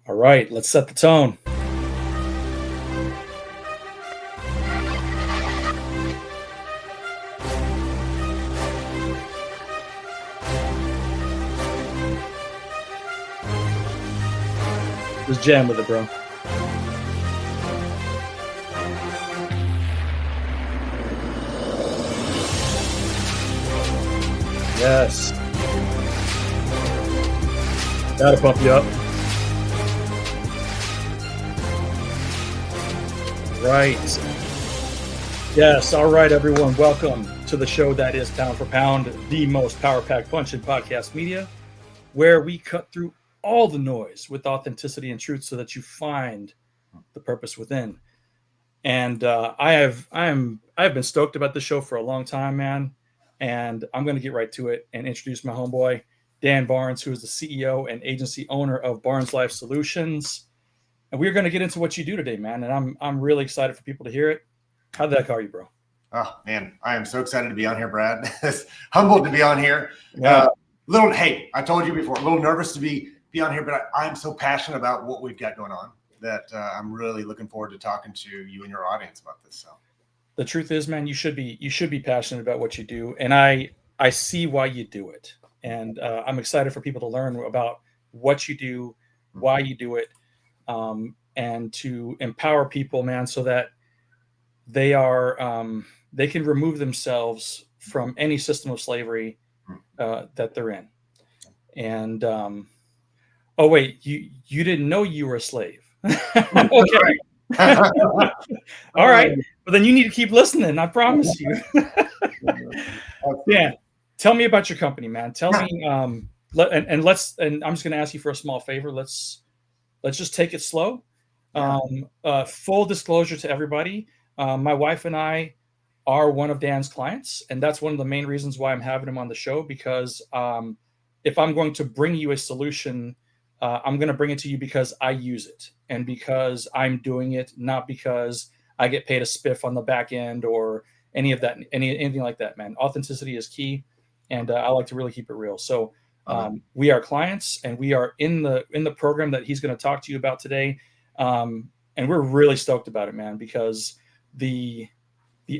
All right, let's set the tone. Just jam with it, bro. Yes. Gotta pump you up. Right. Yes. All right, everyone. Welcome to the show that is Pound for Pound, the most power-packed punch in podcast media, where we cut through all the noise with authenticity and truth so that you find the purpose within. And I've been stoked about this show for a long time, man. And I'm going to get right to it and introduce my homeboy, Dan Barnes, who is the CEO and agency owner of Barnes Life Solutions. And we're going to get into what you do today, man. And I'm really excited for people to hear it. How the heck are you, bro? Oh, man, I am so excited to be on here, Brad. Humbled to be on here. Yeah. Hey, I told you before, a little nervous to be on here, but I'm so passionate about what we've got going on that I'm really looking forward to talking to you and your audience about this. So the truth is, man, you should be passionate about what you do. And I see why you do it. And I'm excited for people to learn about what you do, why you do it, and to empower people, man, so that they can remove themselves from any system of slavery that they're in. And oh wait, you didn't know you were a slave. Okay. All right. Well, then you need to keep listening. I promise you. Yeah. Tell me about your company, man. Tell me. And I'm just going to ask you for a small favor. Let's just take it slow. Full disclosure to everybody. My wife and I are one of Dan's clients, and that's one of the main reasons why I'm having him on the show, because if I'm going to bring you a solution, I'm going to bring it to you because I use it and because I'm doing it, not because I get paid a spiff on the back end or any of that, anything like that, man. Authenticity is key, and I like to really keep it real. So we are clients, and we are in the program that he's going to talk to you about today, and we're really stoked about it, man, because the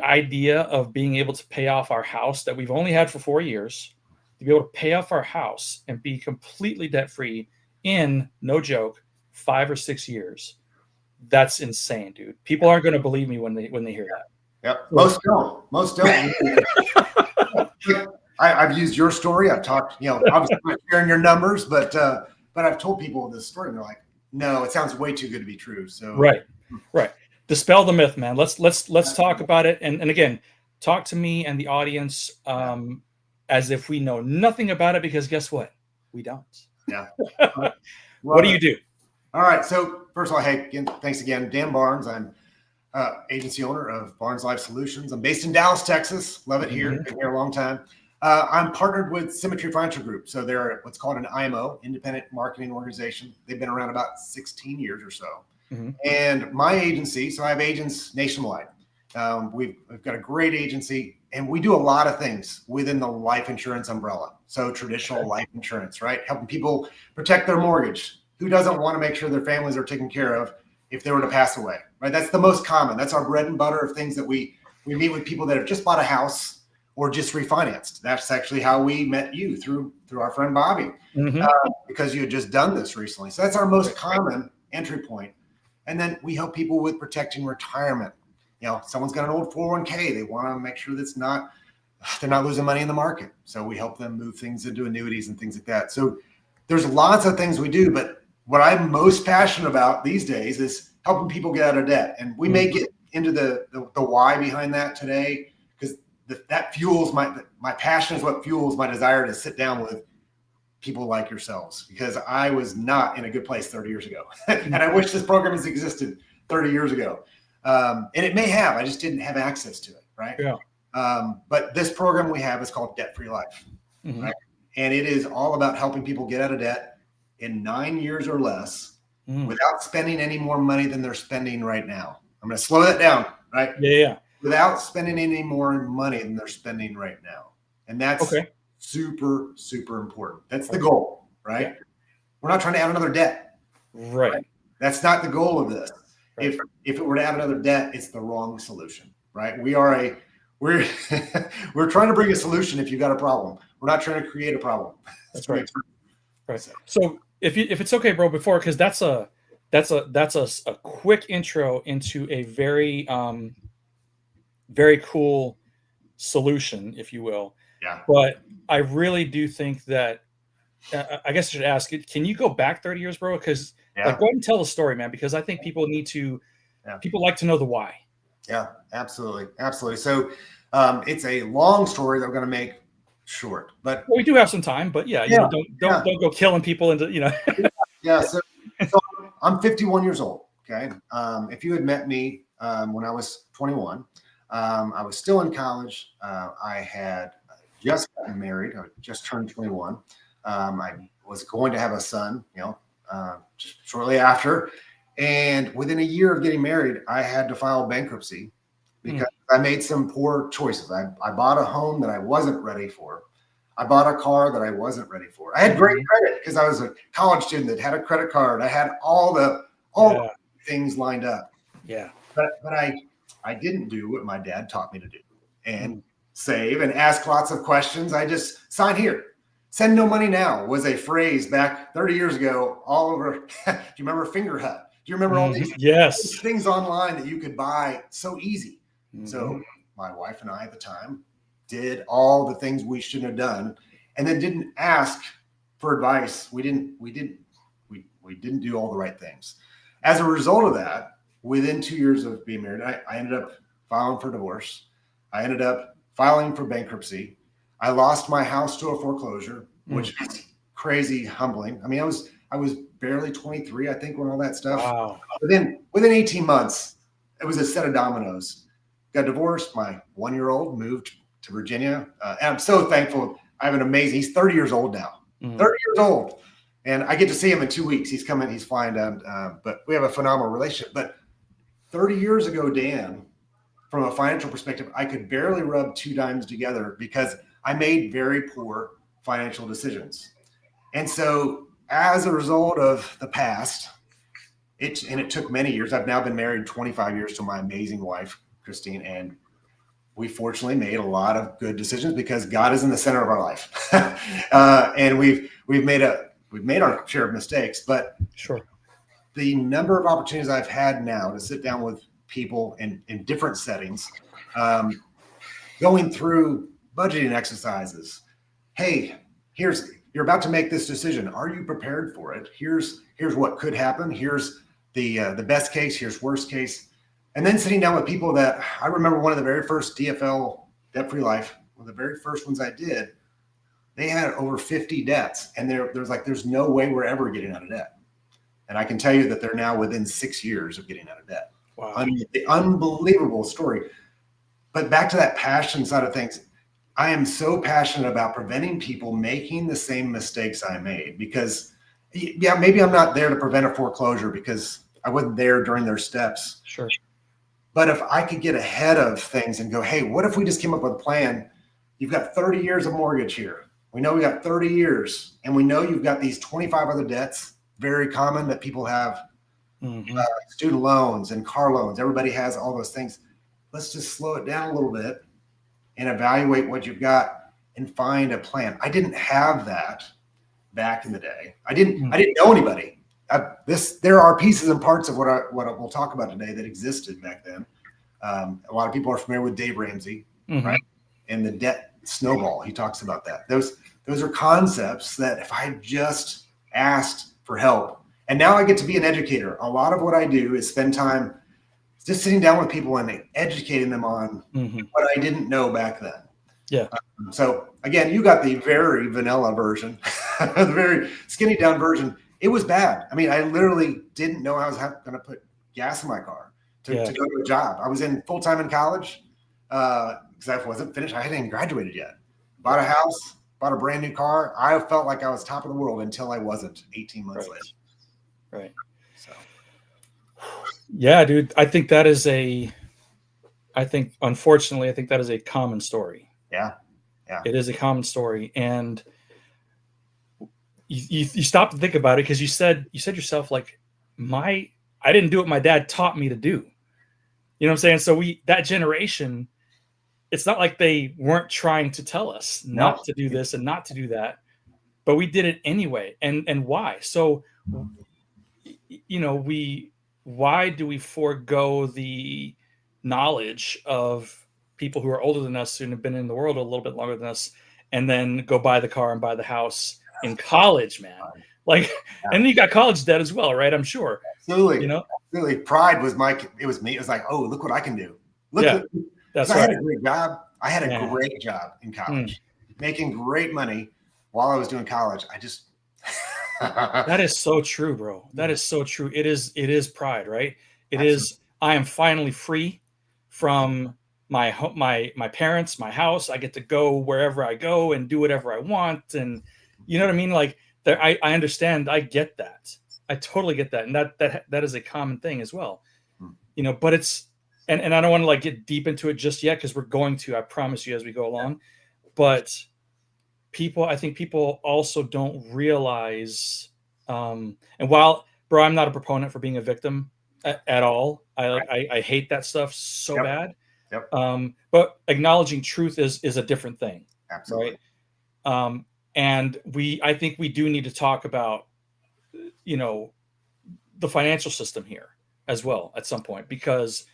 idea of being able to pay off our house that we've only had for 4 years, to be able to pay off our house and be completely debt-free in, no joke, 5 or 6 years. That's insane, dude. People aren't going to believe me when they hear that. Yep. Most don't. I've used your story. I've talked, obviously not sharing your numbers, but I've told people this story and they're like, no, it sounds way too good to be true. So right. Dispel the myth, man. Let's talk about it. And again, talk to me and the audience as if we know nothing about it, because guess what? We don't. Yeah. What do you do? All right. So first of all, hey, thanks again, Dan Barnes. I'm agency owner of Barnes Life Solutions. I'm based in Dallas, Texas. Love it here. Been here a long time. I'm partnered with Symmetry Financial Group. So they're what's called an IMO, independent marketing organization. They've been around about 16 years or so. And my agency, so I have agents nationwide. We've got a great agency, and we do a lot of things within the life insurance umbrella. So traditional life insurance, right? Helping people protect their mortgage. Who doesn't want to make sure their families are taken care of if they were to pass away, right? That's the most common. That's our bread and butter of things that we meet with people that have just bought a house or just refinanced. That's actually how we met you through our friend Bobby, because you had just done this recently. So that's our most common entry point. And then we help people with protecting retirement. Someone's got an old 401k. They want to make sure they're not losing money in the market. So we help them move things into annuities and things like that. So there's lots of things we do, but what I'm most passionate about these days is helping people get out of debt. And we may get into the why behind that today, because that fuels my passion is what fuels my desire to sit down with people like yourselves, because I was not in a good place 30 years ago. And I wish this program has existed 30 years ago. And it may have, I just didn't have access to it. Right. Yeah. But this program we have is called Debt Free Life. Right? And it is all about helping people get out of debt in 9 years or less without spending any more money than they're spending right now. I'm going to slow that down. Right. Yeah. Without spending any more money than they're spending right now. And that's super, super important. That's the goal, right? Yeah. We're not trying to add another debt. Right. That's not the goal of this. Right. If it were to add another debt, it's the wrong solution, right? We're we're trying to bring a solution if you've got a problem. We're not trying to create a problem. That's right. Right. So if it's okay, bro, before, because that's a quick intro into a very very cool solution, if you will. Yeah. But I really do think that I guess I should ask, can you go back 30 years, bro? Because like, go ahead and tell the story, man, because I think people need to, people like to know the why. Yeah, absolutely. Absolutely. So it's a long story that we're going to make short, but well, we do have some time, but yeah, you know, don't go killing people into, you know. Yeah. So I'm 51 years old. Okay. If you had met me when I was 21, I was still in college. I had just gotten married. I just turned 21. I was going to have a son, just shortly after. And within a year of getting married, I had to file bankruptcy because I made some poor choices. I bought a home that I wasn't ready for. I bought a car that I wasn't ready for. I had great credit because I was a college student that had a credit card. I had all the things lined up. Yeah. But I didn't do what my dad taught me to do and save and ask lots of questions. I just sign here. Send no money now was a phrase back 30 years ago all over. Do you remember Finger Hut? Do you remember all these things online that you could buy so easy? So my wife and I at the time did all the things we shouldn't have done and then didn't ask for advice. We didn't do all the right things. As a result of that, within 2 years of being married, I ended up filing for divorce. I ended up filing for bankruptcy. I lost my house to a foreclosure, which is crazy humbling. I mean, I was barely 23, I think, when all that stuff. Wow. Within 18 months, it was a set of dominoes. Got divorced. My 1-year-old moved to Virginia. And I'm so thankful. I have an amazing, he's 30 years old now, 30 years old. And I get to see him in 2 weeks. He's coming, he's flying down. But we have a phenomenal relationship. But 30 years ago, Dan, from a financial perspective, I could barely rub two dimes together because I made very poor financial decisions. And so as a result of the past, it took many years. I've now been married 25 years to my amazing wife, Christine, and we fortunately made a lot of good decisions because God is in the center of our life. And we've made our share of mistakes, but the number of opportunities I've had now to sit down with people in different settings, going through budgeting exercises. Hey, you're about to make this decision. Are you prepared for it? Here's what could happen. Here's the best case. Here's worst case. And then sitting down with people that I remember one of the very first DFL, Debt-Free Life, one of the very first ones I did, they had over 50 debts. And there's no way we're ever getting out of debt. And I can tell you that they're now within 6 years of getting out of debt. Wow. I mean, the unbelievable story. But back to that passion side of things, I am so passionate about preventing people making the same mistakes I made because, yeah, maybe I'm not there to prevent a foreclosure because I wasn't there during their steps. Sure. But if I could get ahead of things and go, hey, what if we just came up with a plan? You've got 30 years of mortgage here. We know we got 30 years, and we know you've got these 25 other debts, very common that people have, student loans and car loans. Everybody has all those things. Let's just slow it down a little bit and evaluate what you've got and find a plan. I didn't have that back in the day. I didn't know anybody. There are pieces and parts of what we'll talk about today that existed back then. A lot of people are familiar with Dave Ramsey, right? And the debt snowball. He talks about that. Those are concepts that if I just asked for help, and now I get to be an educator. A lot of what I do is spend time just sitting down with people and educating them on what I didn't know back then. Yeah. So again, you got the very vanilla version, the very skinny down version. It was bad. I mean, I literally didn't know I was going to put gas in my car to go to a job. I was in full-time in college because I wasn't finished. I hadn't even graduated yet. Bought a house, bought a brand new car. I felt like I was top of the world until I wasn't 18 months later. Right. So. Yeah, dude. Unfortunately, I think that is a common story. Yeah. Yeah. It is a common story. And you stop to think about it because you said yourself, like, I didn't do what my dad taught me to do. You know what I'm saying? So that generation, it's not like they weren't trying to tell us No. not to do this and not to do that, but we did it anyway. And why? So, why do we forego the knowledge of people who are older than us and have been in the world a little bit longer than us, and then go buy the car and buy the house in college, man? Like, and then you got college debt as well, right? I'm sure. Absolutely. Absolutely. Pride was it was me. It was like, oh, look what I can do. Look, that's right. I had a great job. I had a great job in college, making great money while I was doing college. I just that is so true, bro. That is so true. It is pride, right? It Absolutely. is. I am finally free from my parents, my house. I get to go wherever I go and do whatever I want, and you know what I mean. Like, I understand. I get that. I totally get that, and that is a common thing as well. But it's and I don't want to like get deep into it just yet because we're going to. I promise you as we go along, but. I think people also don't realize, and while, bro, I'm not a proponent for being a victim at all. I hate that stuff so bad. But acknowledging truth is a different thing. Absolutely. Right. And I think we do need to talk about, the financial system here as well at some point, because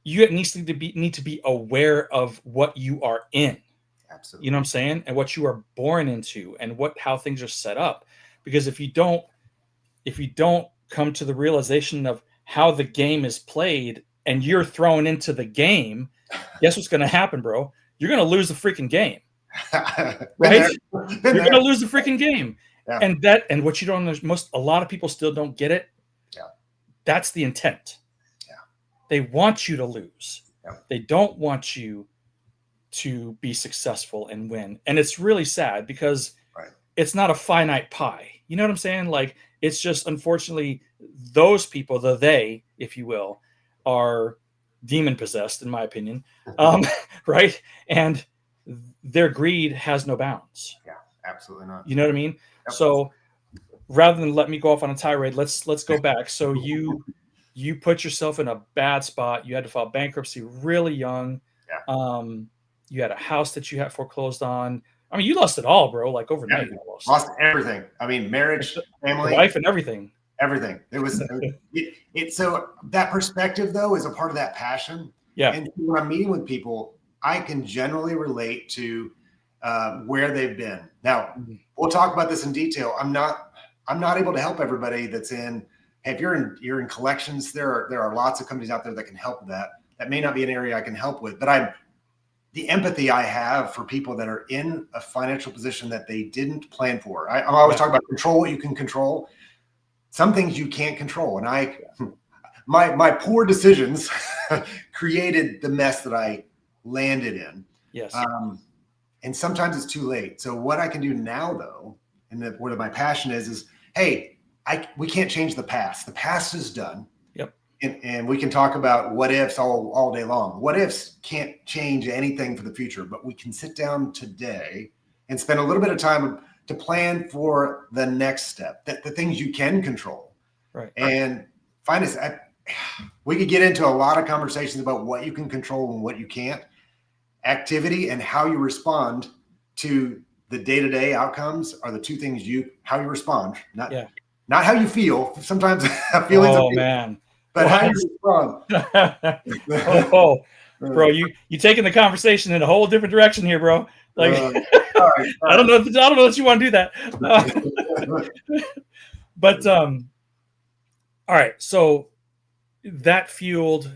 you need to be aware of what you are in. Absolutely. You know what I'm saying? And what you are born into and how things are set up. Because if you don't come to the realization of how the game is played and you're thrown into the game, guess what's going to happen, bro? You're going to lose the freaking game. Right? You're going to lose the freaking game. Yeah. And what you don't a lot of people still don't get it. Yeah. That's the intent. Yeah. They want you to lose. Yeah. They don't want you to be successful and win. And it's really sad because it's not a finite pie. You know what I'm saying? Like, it's just, unfortunately, those people, they, if you will, are demon possessed, in my opinion. Right? And their greed has no bounds. Yeah, absolutely not. You know what I mean? Yep. So rather than let me go off on a tirade, let's go back. So you put yourself in a bad spot. You had to file bankruptcy really young. Yeah. You had a house that you had foreclosed on. I mean, you lost it all, bro. Like overnight, lost everything. I mean, marriage, family, wife, and everything. Everything. It was so that perspective though is a part of that passion. Yeah. And when I'm meeting with people, I can generally relate to where they've been. Now, we'll talk about this in detail. I'm not able to help everybody that's in. Hey, if you're in collections, there are lots of companies out there that can help with that. That may not be an area I can help with, but the empathy I have for people that are in a financial position that they didn't plan for. I'm always talking about control what you can control. Some things you can't control. And my poor decisions created the mess that I landed in. Yes. And sometimes it's too late. So what I can do now though, and where my passion is, hey, we can't change the past. The past is done. Yep. And we can talk about what ifs all day long. What ifs can't change anything for the future, but we can sit down today and spend a little bit of time to plan for the next step, the things you can control. Right. And we could get into a lot of conversations about what you can control and what you can't. Activity and how you respond to the day-to-day outcomes are the two things how you respond, not how you feel. Sometimes feelings are man. But how you respond. Bro, you taking the conversation in a whole different direction here, bro. Like, I don't know if you want to do that. But all right. So that fuels,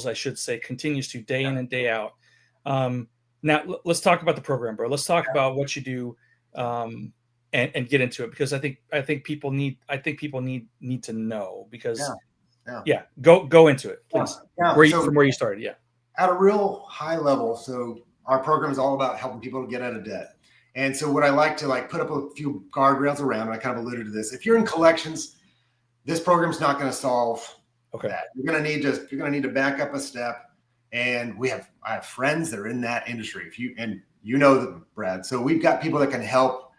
I should say, continues to day in and day out. Now let's talk about the program, bro. Let's talk about what you do, and get into it, because I think people need to know, because go into it, please. From where you started. Yeah. At a real high level. So our program is all about helping people to get out of debt. And so what I like to put up a few guardrails around, and I kind of alluded to this. If you're in collections, this program's not going to solve that. You're going to need to back up a step. And I have friends that are in that industry. Brad. So we've got people that can help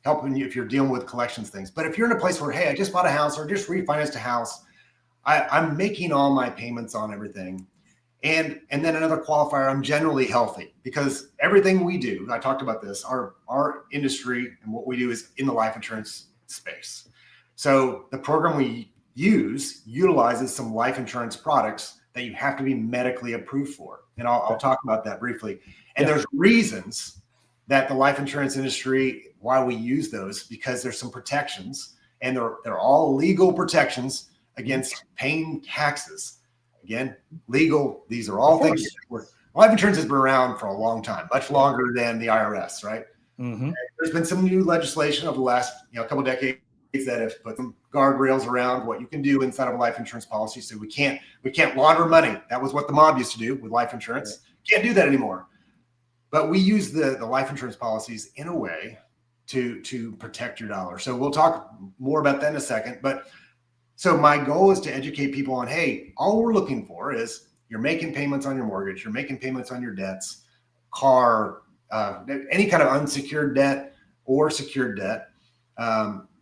helping you if you're dealing with collections things. But if you're in a place where, hey, I just bought a house or just refinanced a house, I'm making all my payments on everything. And then another qualifier, I'm generally healthy, because everything we do, I talked about this, our industry and what we do is in the life insurance space. So the program we utilizes some life insurance products that you have to be medically approved for. And I'll talk about that briefly. And there's reasons that the life insurance industry, why we use those, because there's some protections, and they're all legal protections against paying taxes. Again, legal, these are all things. Life insurance has been around for a long time, much longer than the IRS, right? Mm-hmm. There's been some new legislation over the last couple of decades that have put some guardrails around what you can do inside of a life insurance policy. So we can't launder money. That was what the mob used to do with life insurance. Can't do that anymore. But we use the life insurance policies in a way to protect your dollar. So we'll talk more about that in a second. But so my goal is to educate people on, hey, all we're looking for is you're making payments on your mortgage, you're making payments on your debts, car, any kind of unsecured debt or secured debt.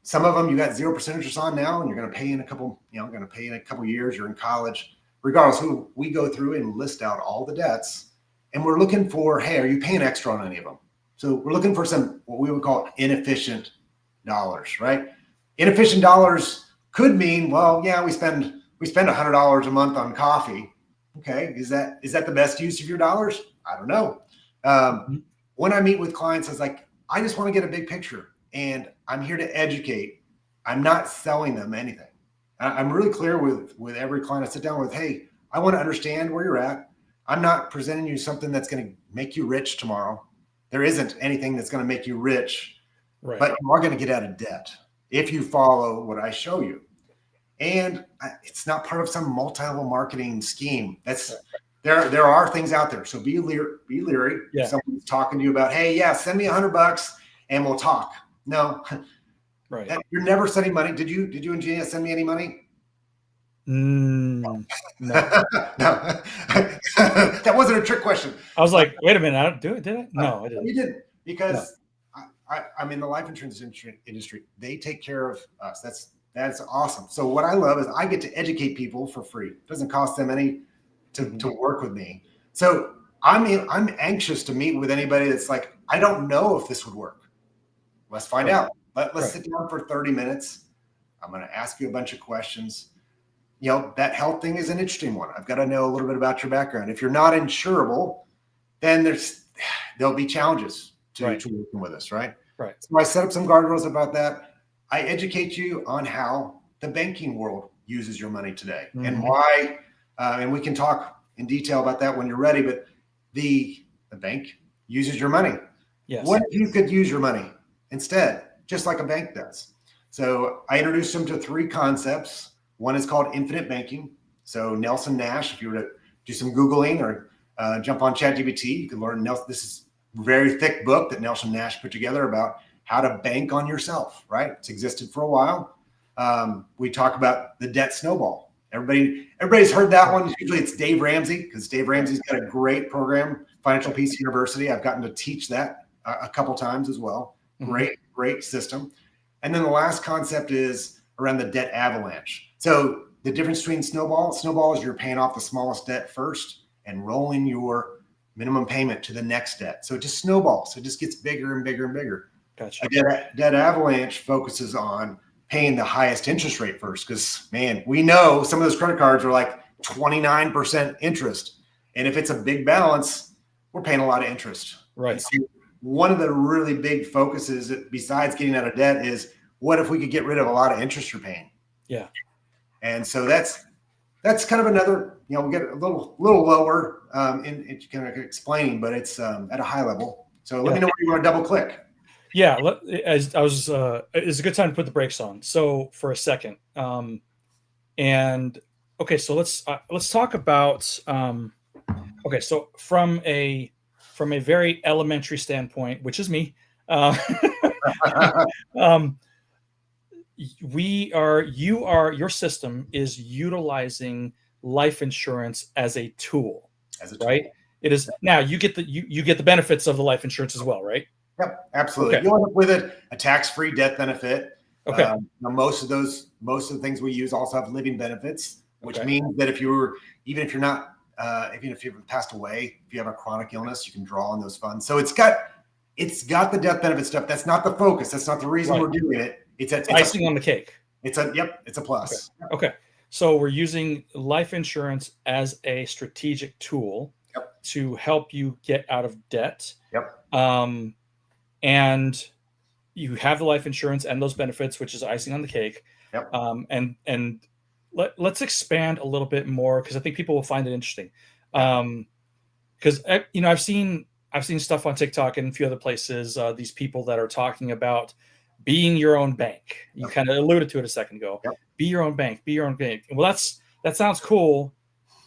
Some of them you got 0% interest on now, and you're going to pay in a couple, years. You're in college. Regardless, we go through and list out all the debts, and we're looking for, hey, are you paying extra on any of them? So we're looking for some what we would call inefficient dollars, right? Inefficient dollars could mean, well, yeah, we spend $100 a month on coffee. Okay, is that the best use of your dollars? I don't know. When I meet with clients, I was like, I just want to get a big picture, and I'm here to educate. I'm not selling them anything. I'm really clear with every client I sit down with. Hey, I want to understand where you're at. I'm not presenting you something that's going to make you rich tomorrow. There isn't anything that's going to make you rich, right? But you are going to get out of debt if you follow what I show you. And it's not part of some multi-level marketing scheme. There are things out there. So be leery. If someone's talking to you about, hey, send me $100 and we'll talk. No, right. You're never sending money. Did you and Gina send me any money? No. No. That wasn't a trick question. I was like, wait a minute, I don't do it, did I? No, I didn't. You didn't, because I'm in the life insurance industry. They take care of us. That's awesome. So what I love is I get to educate people for free. It doesn't cost them any to work with me. So I'm anxious to meet with anybody that's like, I don't know if this would work. Let's find out. Let's sit down for 30 minutes. I'm going to ask you a bunch of questions. That health thing is an interesting one. I've got to know a little bit about your background. If you're not insurable, then there'll be challenges to working with us, right? Right. So I set up some guardrails about that. I educate you on how the banking world uses your money today and why, and we can talk in detail about that when you're ready, but the bank uses your money. Yes. What if you could use your money instead, just like a bank does? So I introduced them to 3 concepts. One is called infinite banking. So Nelson Nash, if you were to do some Googling or jump on ChatGPT, you can learn. This is a very thick book that Nelson Nash put together about how to bank on yourself, right? It's existed for a while. We talk about the debt snowball. Everybody's heard that one. Usually it's Dave Ramsey, because Dave Ramsey's got a great program, Financial Peace University. I've gotten to teach that a couple times as well. Great system. And then the last concept is around the debt avalanche. So the difference between snowball is you're paying off the smallest debt first and rolling your minimum payment to the next debt. So it just snowballs. It just gets bigger and bigger and bigger. Gotcha. A debt avalanche focuses on paying the highest interest rate first, because, man, we know some of those credit cards are like 29% interest. And if it's a big balance, we're paying a lot of interest. Right. So one of the really big focuses, besides getting out of debt, is what if we could get rid of a lot of interest you're paying? Yeah. And so that's kind of another, we get a little lower in kind of explaining, but it's at a high level. So let me know where you want to double click. Yeah, it's a good time to put the brakes on. So for a second, and okay, so let's talk about okay. So from a very elementary standpoint, which is me, your system is utilizing life insurance as a tool, right? It is. Now you get the benefits of the life insurance as well, right? Yep, absolutely. Okay. You'll end up with a tax-free death benefit. Okay. Most of the things we use also have living benefits, which Okay. means that even if you've passed away, if you have a chronic illness, you can draw on those funds. So it's got the death benefit stuff. That's not the focus. That's not the reason we're doing it. It's icing on the cake. It's a plus. Okay. So we're using life insurance as a strategic tool to help you get out of debt. And you have the life insurance and those benefits, which is icing on the cake. And let's expand a little bit more, because I think people will find it interesting. Because I've seen stuff on TikTok and a few other places. These people that are talking about being your own bank. You kind of alluded to it a second ago. Be your own bank. Be your own bank. Well, that sounds cool,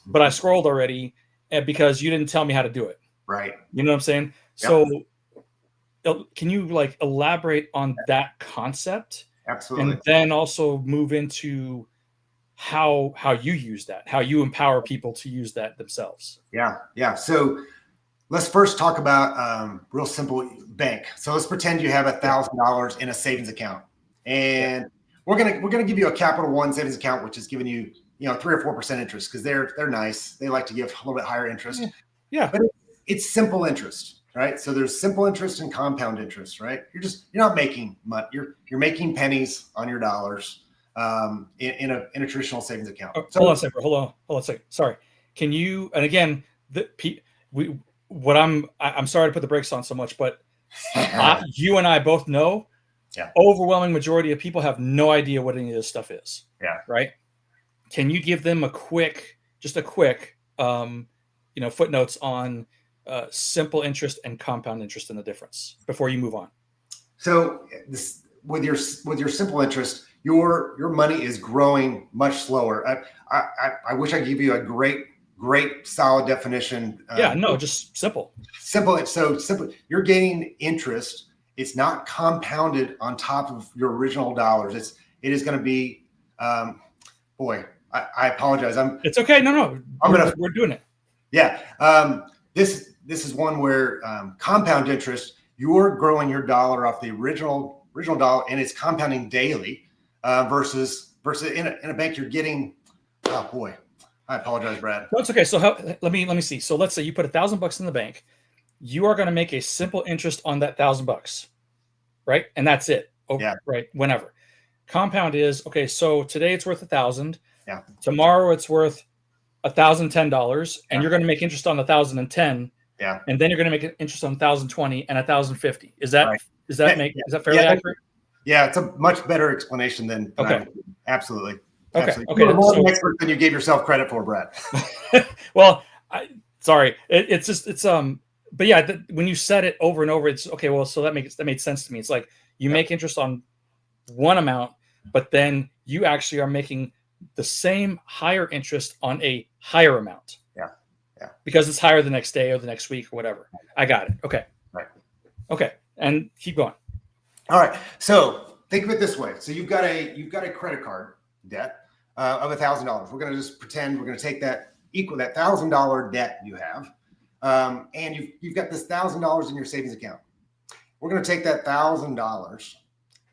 but I scrolled already because you didn't tell me how to do it. Right. You know what I'm saying? So can you like elaborate on that concept? Absolutely. And then also move into how you use that, how you empower people to use that themselves. Yeah. So let's first talk about real simple bank. So let's pretend you have $1,000 in a savings account, and we're gonna give you a Capital One savings account, which is giving you 3 or 4% interest, because they're nice. They like to give a little bit higher interest. But it's simple interest, right? So there's simple interest and compound interest, right? You're not making money. You're making pennies on your dollars in a traditional savings account. Hold on a second. Sorry. Can you? And again, I'm sorry to put the brakes on so much, but you and I both know, overwhelming majority of people have no idea what any of this stuff is. Right. Can you give them a quick footnotes on simple interest and compound interest and the difference before you move on? So with your simple interest, your money is growing much slower. I wish I could give you a great solid definition. Just simple. So simple. You're gaining interest. It's not compounded on top of your original dollars. It is going to be, I apologize. It's okay. No. We're doing it. Yeah. This is one where compound interest, you're growing your dollar off the original dollar, and it's compounding daily versus in a bank you're getting. Oh boy, I apologize, Brad. No, it's okay. So let me see. So let's say you put $1,000 in the bank. You are going to make a simple interest on that $1,000, right? And that's it. Right. Whenever. Compound is okay. So today it's worth $1,000. Tomorrow it's worth $1,010, and you're going to make interest on $1,010. And then you're going to make interest on $1,020 and $1,050. Is that fairly accurate? Yeah, it's a much better explanation than absolutely. Okay. You're more of an expert than you gave yourself credit for, Brad. Well, sorry. But yeah, when you said it over and over, it's okay. Well, so that made sense to me. It's like you make interest on one amount, but then you actually are making the same higher interest on a higher amount. Because it's higher the next day or the next week or whatever. I got it. Okay. Right. Okay. And keep going. All right. So think of it this way. So you've got a credit card debt of $1,000. We're going to just pretend we're going to take that $1,000 debt you have, and you've got this $1,000 in your savings account. We're going to take that $1,000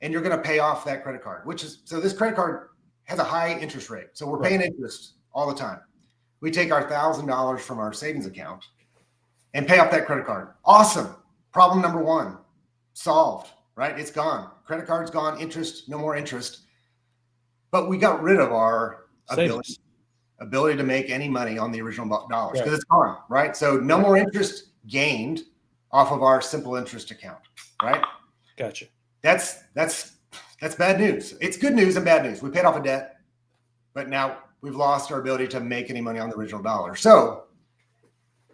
and you're going to pay off that credit card, so this credit card has a high interest rate. So we're paying interest all the time. We take our $1,000 from our savings account and pay off that credit card. Awesome. Problem number one solved, right? It's gone. Credit card's gone. Interest, no more interest. But we got rid of our ability to make any money on the original dollars because it's gone, right? So no more interest gained off of our simple interest account, right? Gotcha. That's bad news. It's good news and bad news. We paid off a debt, but now we've lost our ability to make any money on the original dollar. So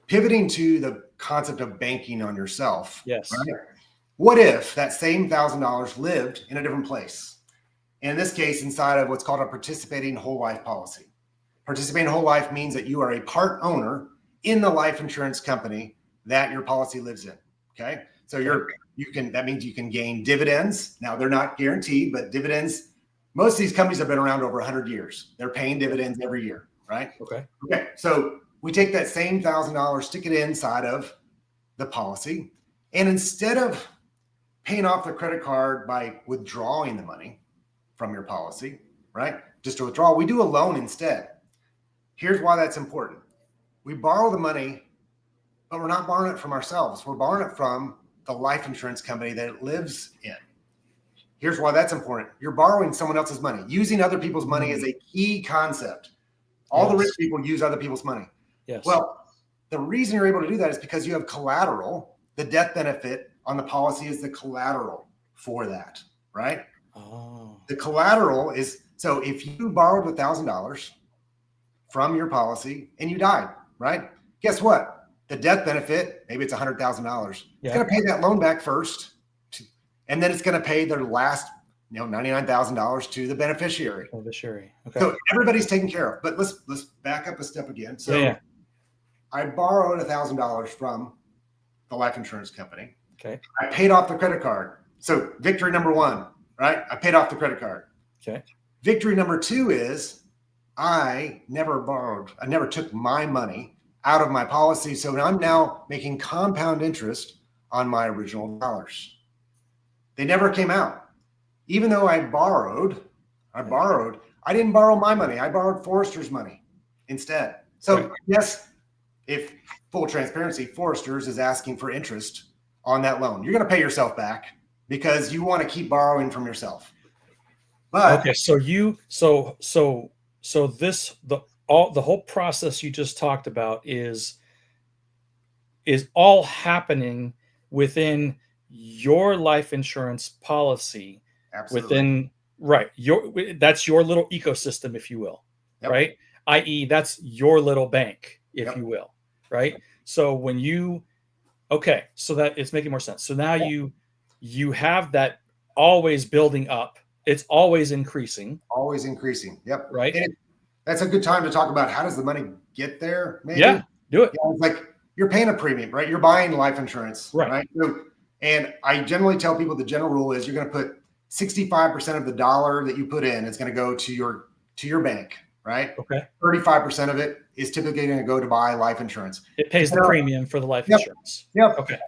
pivoting to the concept of banking on yourself. Yes. Right? What if that same $1,000 lived in a different place? And in this case, inside of what's called a participating whole life policy. Participating whole life means that you are a part owner in the life insurance company that your policy lives in. Okay. So that means you can gain dividends. Now they're not guaranteed, but dividends, most of these companies have been around over 100 years. They're paying dividends every year, right? Okay. So we take that same $1,000, stick it inside of the policy. And instead of paying off the credit card by withdrawing the money from your policy, right? Just a withdrawal. We do a loan instead. Here's why that's important. We borrow the money, but we're not borrowing it from ourselves. We're borrowing it from the life insurance company that it lives in. Here's why that's important. You're borrowing someone else's money. Using other people's money is a key concept. All the rich people use other people's money. Yes. Well, the reason you're able to do that is because you have collateral. The death benefit on the policy is the collateral for that, right? Oh. The collateral is, so if you borrowed $1,000 from your policy and you died, right? Guess what? The death benefit, maybe it's $100,000. It's going to pay that loan back first, and then it's going to pay their last, $99,000 to the beneficiary. Okay. So everybody's taken care of. But let's back up a step again. So I borrowed $1,000 from the life insurance company. Okay. I paid off the credit card. So victory number one, right? I paid off the credit card. Okay. Victory number two is I never borrowed. I never took my money out of my policy. So I'm now making compound interest on my original dollars. They never came out. Even though I borrowed, I didn't borrow my money. I borrowed Forrester's money instead. So yes, if full transparency, Forrester's is asking for interest on that loan. You're going to pay yourself back because you want to keep borrowing from yourself. But okay, so the whole process you just talked about is all happening within your life insurance policy. Absolutely. That's your little ecosystem, if you will, right? i.e. that's your little bank, if you will, right? So when so that it's making more sense. So now you have that always building up. It's always increasing. Always increasing. Yep. Right. And that's a good time to talk about how does the money get there? Maybe. Yeah, do it. It's like you're paying a premium, right? You're buying life insurance, right? So, and I generally tell people the general rule is you're going to put 65% of the dollar that you put in is going to go to your bank, right? Okay. 35% of it is typically going to go to buy life insurance. It pays the premium for the life insurance. Yep. Okay.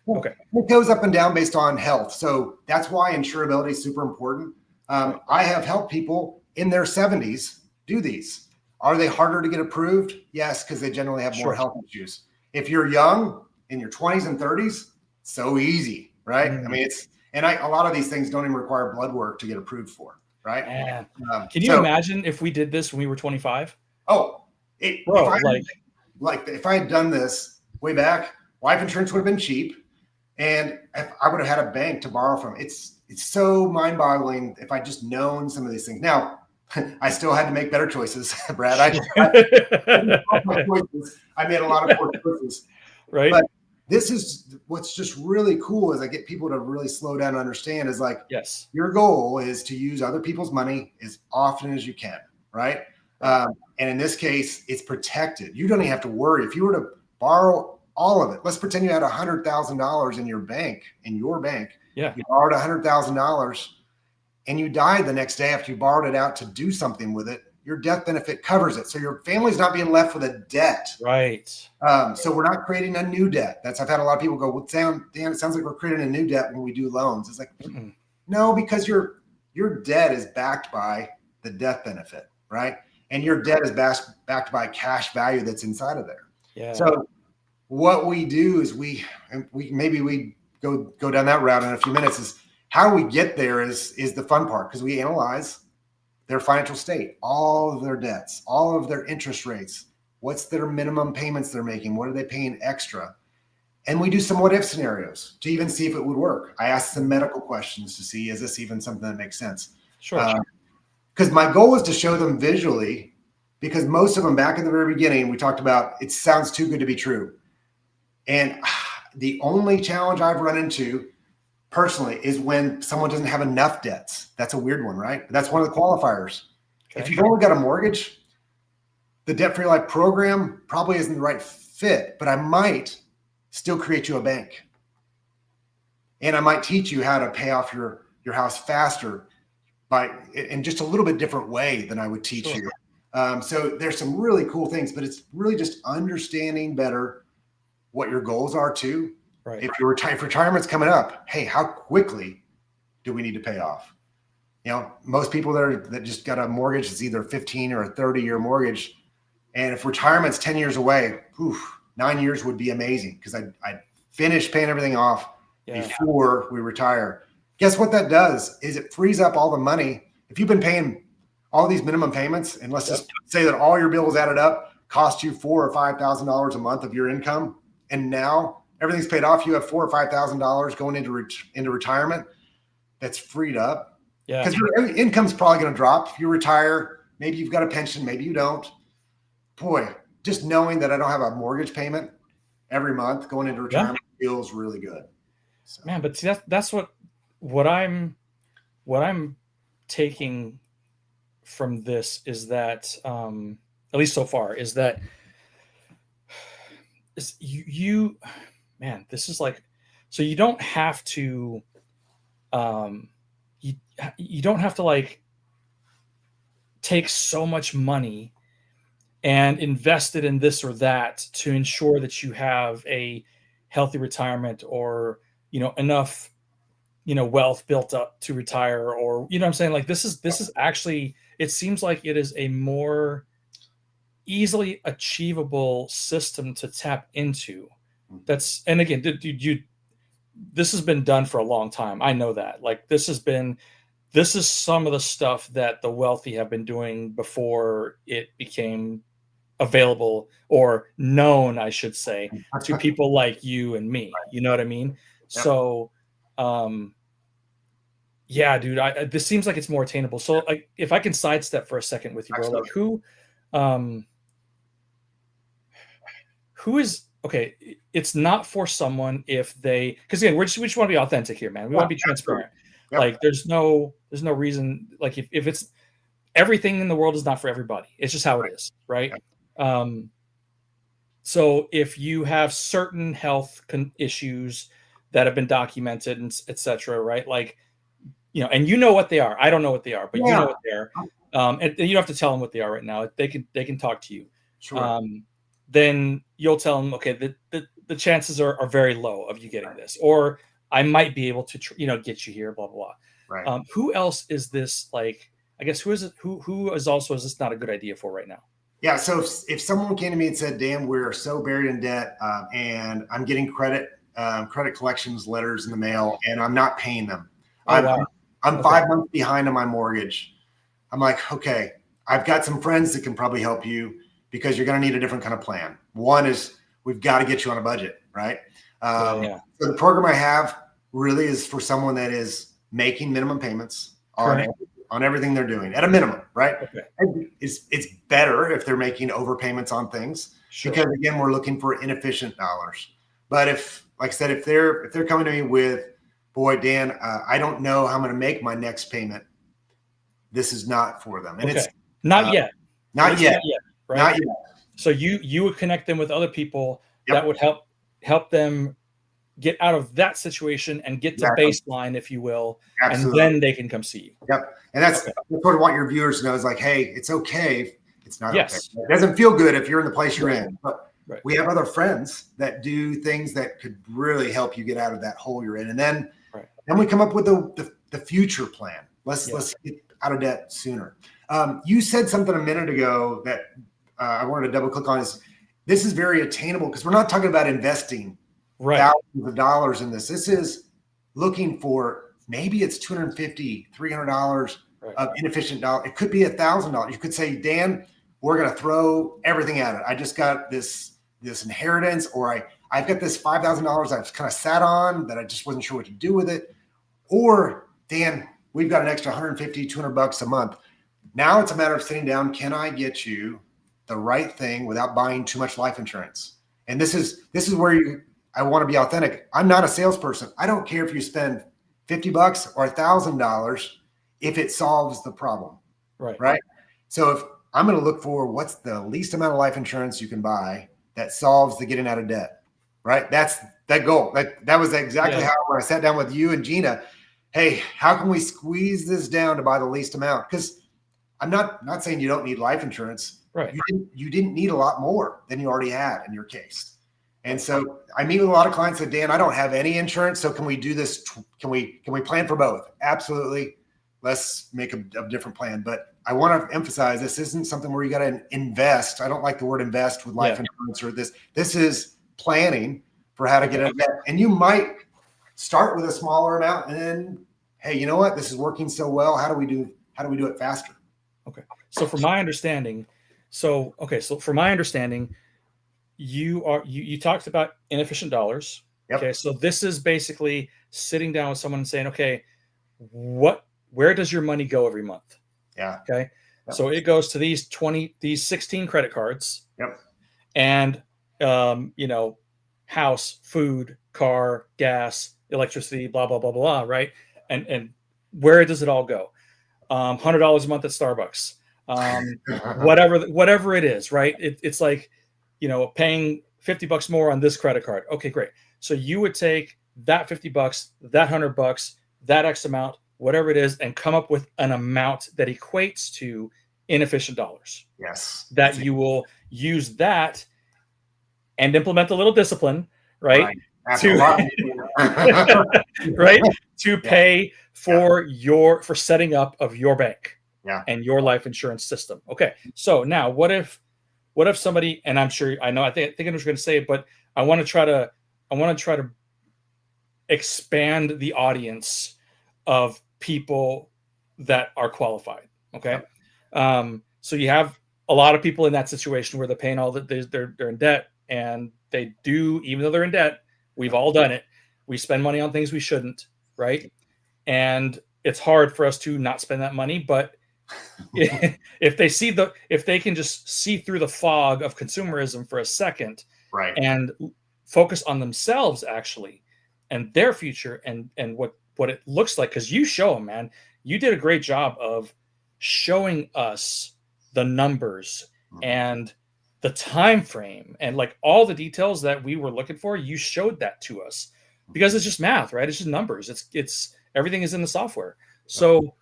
It goes up and down based on health. So that's why insurability is super important. I have helped people in their 70s do these. Are they harder to get approved? Yes, because they generally have more health issues. If you're young, in your 20s and 30s, so easy, right? I mean, a lot of these things don't even require blood work to get approved for, right? Can you imagine if we did this when we were 25? If I had done this way back, life insurance would have been cheap, and if I would have had a bank to borrow from. It's so mind-boggling if I just known some of these things. Now, I still had to make better choices, Brad. I made a lot of poor choices. Right. But this is what's just really cool is I get people to really slow down and understand is like, your goal is to use other people's money as often as you can, right? And in this case, it's protected. You don't even have to worry. If you were to borrow all of it, let's pretend you had $100,000 in your bank, you borrowed $100,000 and you died the next day after you borrowed it out to do something with it, your death benefit covers it. So your family's not being left with a debt. Right. So we're not creating a new debt. I've had a lot of people go, well, Dan, it sounds like we're creating a new debt when we do loans. It's like, no, because your debt is backed by the death benefit, right? And your debt is backed by cash value that's inside of there. Yeah. So what we do is we go down that route in a few minutes. Is how we get there is the fun part, because we analyze their financial state, all of their debts, all of their interest rates, what's their minimum payments they're making, what are they paying extra, and we do some what if scenarios to even see if it would work. I ask some medical questions to see, is this even something that makes sense? Sure. Because my goal is to show them visually, because most of them back in the very beginning, we talked about, it sounds too good to be true. And the only challenge I've run into personally is when someone doesn't have enough debts. That's a weird one, right? That's one of the qualifiers. Okay. If you've only got a mortgage, the debt-free life program probably isn't the right fit, but I might still create you a bank. And I might teach you how to pay off your house faster in just a little bit different way than I would teach you. So there's some really cool things, but it's really just understanding better what your goals are too. Right. If retirement's coming up, hey, how quickly do we need to pay off? Most people that just got a mortgage, it's either 15 or a 30-year mortgage. And if retirement's 10 years away, 9 years would be amazing because I'd finish paying everything off before we retire. Guess what that does is it frees up all the money. If you've been paying all these minimum payments, and let's just say that all your bills added up cost you $4,000 or $5,000 a month of your income, and now everything's paid off, you have $4,000 or $5,000 going into retirement that's freed up. Because your income's probably going to drop. If you retire, maybe you've got a pension, maybe you don't. Boy, just knowing that I don't have a mortgage payment every month going into retirement feels really good. So. Man, but see, that's what I'm taking from this is that, at least so far, is that you man, this is like, so you don't have to, you don't have to like take so much money and invest it in this or that to ensure that you have a healthy retirement or, enough, wealth built up to retire, or, what I'm saying? Like, this is actually, it seems like it is a more easily achievable system to tap into. And again, this has been done for a long time. I know that. Like, this is some of the stuff that the wealthy have been doing before it became available or known, I should say, to people like you and me. You know what I mean? Yep. So, yeah, dude, this seems like it's more attainable. So, like, if I can sidestep for a second with you, bro, like who is okay? It's not for someone if they, because again, we just want to be authentic here, man. We want to be transparent. Yep. Like, there's no reason. Like, if it's everything in the world is not for everybody. It's just how it is, right? Yep. So if you have certain health issues that have been documented and etc., right? Like, and you know what they are. I don't know what they are, but you know what they are. And you don't have to tell them what they are right now. They can talk to you. Sure. Then you'll tell them, okay, the chances are very low of you getting this, or I might be able to, get you here, blah, blah, blah. Right. Who else is this? Like, I guess who is it? Who is this not a good idea for right now? Yeah. So if someone came to me and said, "Dan, we're so buried in debt, and I'm getting credit collections letters in the mail, and I'm not paying them. I'm 5 months behind on my mortgage." I'm like, okay, I've got some friends that can probably help you because you're going to need a different kind of plan. One is we've got to get you on a budget, right? So the program I have really is for someone that is making minimum payments on everything they're doing at a minimum, right? Okay. It's better if they're making overpayments on things because again, we're looking for inefficient dollars. But if, like I said, if they're coming to me with, boy, Dan, I don't know how I'm going to make my next payment, this is not for them. And it's not yet. Not yet. Right? Not yet. So you would connect them with other people that would help them get out of that situation and get to baseline, if you will. Absolutely. And then they can come see you. Yep. And that's sort of what your viewers know is like, hey, it's okay. It's not okay. It doesn't feel good if you're in the place you're in. But we have other friends that do things that could really help you get out of that hole you're in. And then we come up with the future plan. Let's get out of debt sooner. You said something a minute ago that I wanted to double click on is this is very attainable because we're not talking about investing thousands of dollars in this. This is looking for maybe it's $250, $300 of inefficient dollar. It could be $1,000. You could say, Dan, we're going to throw everything at it. I just got this inheritance, or I've got this $5,000 I've kind of sat on that I just wasn't sure what to do with it. Or Dan, we've got an extra $150, $200 a month. Now it's a matter of sitting down. Can I get you the right thing without buying too much life insurance? And this is where I want to be authentic. I'm not a salesperson. I don't care if you spend $50 or $1,000 if it solves the problem. Right. So if I'm going to look for what's the least amount of life insurance you can buy that solves the getting out of debt. Right. That's that goal. That was exactly how when I sat down with you and Gina, hey, how can we squeeze this down to buy the least amount? Because I'm not saying you don't need life insurance. Right. You didn't need a lot more than you already had in your case. And so I meet with a lot of clients that, Dan, I don't have any insurance. So can we do this? Can we plan for both? Absolutely. Let's make a different plan. But I want to emphasize this isn't something where you got to invest. I don't like the word invest with life insurance or this. This is planning for how to get out of debt. And you might start with a smaller amount and then, hey, you know what? This is working so well. How do we do it faster? Okay. So from my understanding, you talked about inefficient dollars. Yep. Okay. So this is basically sitting down with someone and saying, okay, where does your money go every month? Yeah. Okay. Yep. So it goes to these 16 credit cards. Yep. And, house, food, car, gas, electricity, blah, blah, blah, blah, right? And where does it all go? $100 a month at Starbucks, whatever it is, right? It's like, paying $50 more on this credit card. Okay, great. So you would take that $50, that $100, that X amount, whatever it is, and come up with an amount that equates to inefficient dollars. Yes. That you will use that and implement a little discipline, right? Right? To pay for setting up of your bank and your life insurance system. Okay. So now what if somebody, and I'm sure I think I was going to say it, but I want to try to expand the audience of people that are qualified. Okay. So you have a lot of people in that situation where they're paying all that they're in debt, and they do, even though they're in debt, we've all done it. We spend money on things we shouldn't, right? And it's hard for us to not spend that money. But if they can just see through the fog of consumerism for a second, right, and focus on themselves actually and their future and what it looks like, because you show them, man, you did a great job of showing us the numbers and the time frame and like all the details that we were looking for. You showed that to us because it's just math, right? It's just numbers. It's everything is in the software. So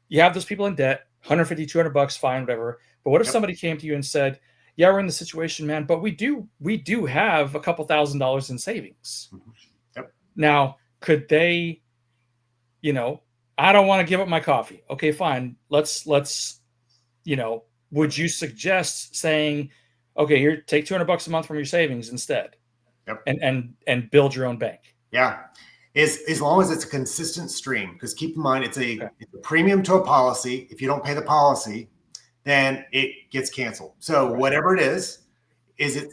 you have those people in debt, $150, $200, fine, whatever. But what if somebody came to you and said, yeah, we're in the situation, man, but we do have a couple $1,000s in savings. Now, could they, I don't want to give up my coffee. Okay, fine. Let's would you suggest saying, okay, here, take $200 a month from your savings instead, and build your own bank? Yeah, as long as it's a consistent stream, because keep in mind it's a premium to a policy. If you don't pay the policy, then it gets canceled. So whatever it is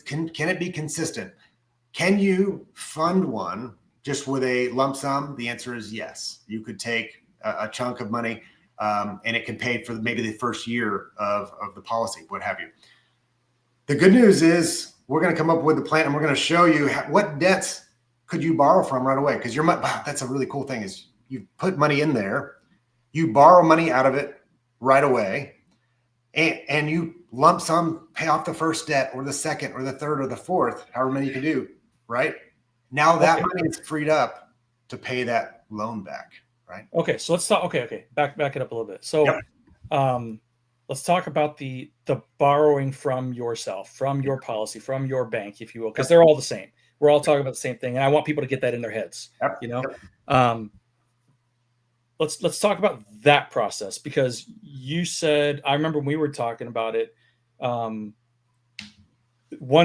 can it be consistent? Can you fund one just with a lump sum? The answer is yes. You could take a chunk of money. And it can pay for maybe the first year of the policy, what have you. The good news is we're going to come up with a plan, and we're going to show you what debts could you borrow from right away. Because that's a really cool thing is you put money in there, you borrow money out of it right away, and you lump sum pay off the first debt or the second or the third or the fourth, however many you can do, right? Now that money is freed up to pay that loan back. Right. Okay. So let's talk. Okay. Back it up a little bit. So, let's talk about the borrowing from yourself, from your policy, from your bank, if you will, because they're all the same. We're all talking about the same thing, and I want people to get that in their heads. Let's talk about that process, because you said, I remember when we were talking about it. One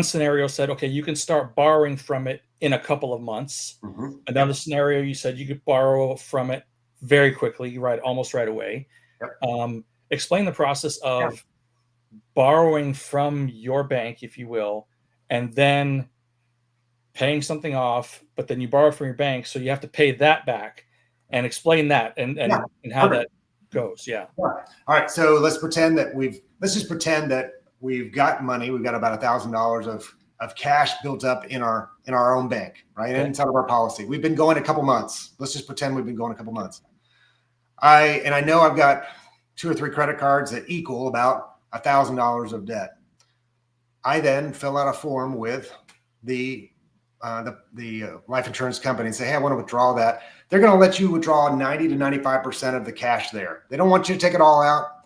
scenario said, okay, you can start borrowing from it in a couple of months. Another scenario, you said you could borrow from it very quickly, right? Almost right away. Explain the process of borrowing from your bank, if you will, and then paying something off, but then you borrow from your bank, so you have to pay that back, and explain that and how that goes. All right. So let's just pretend that we've got money. We've got about $1,000 of cash built up in our own bank, right? Inside of our policy. We've been going a couple months. Let's just pretend we've been going a couple months. I know I've got 2 or 3 credit cards that equal about $1,000 of debt. I then fill out a form with the life insurance company and say, hey, I want to withdraw that. They're going to let you withdraw 90 to 95% of the cash there. They don't want you to take it all out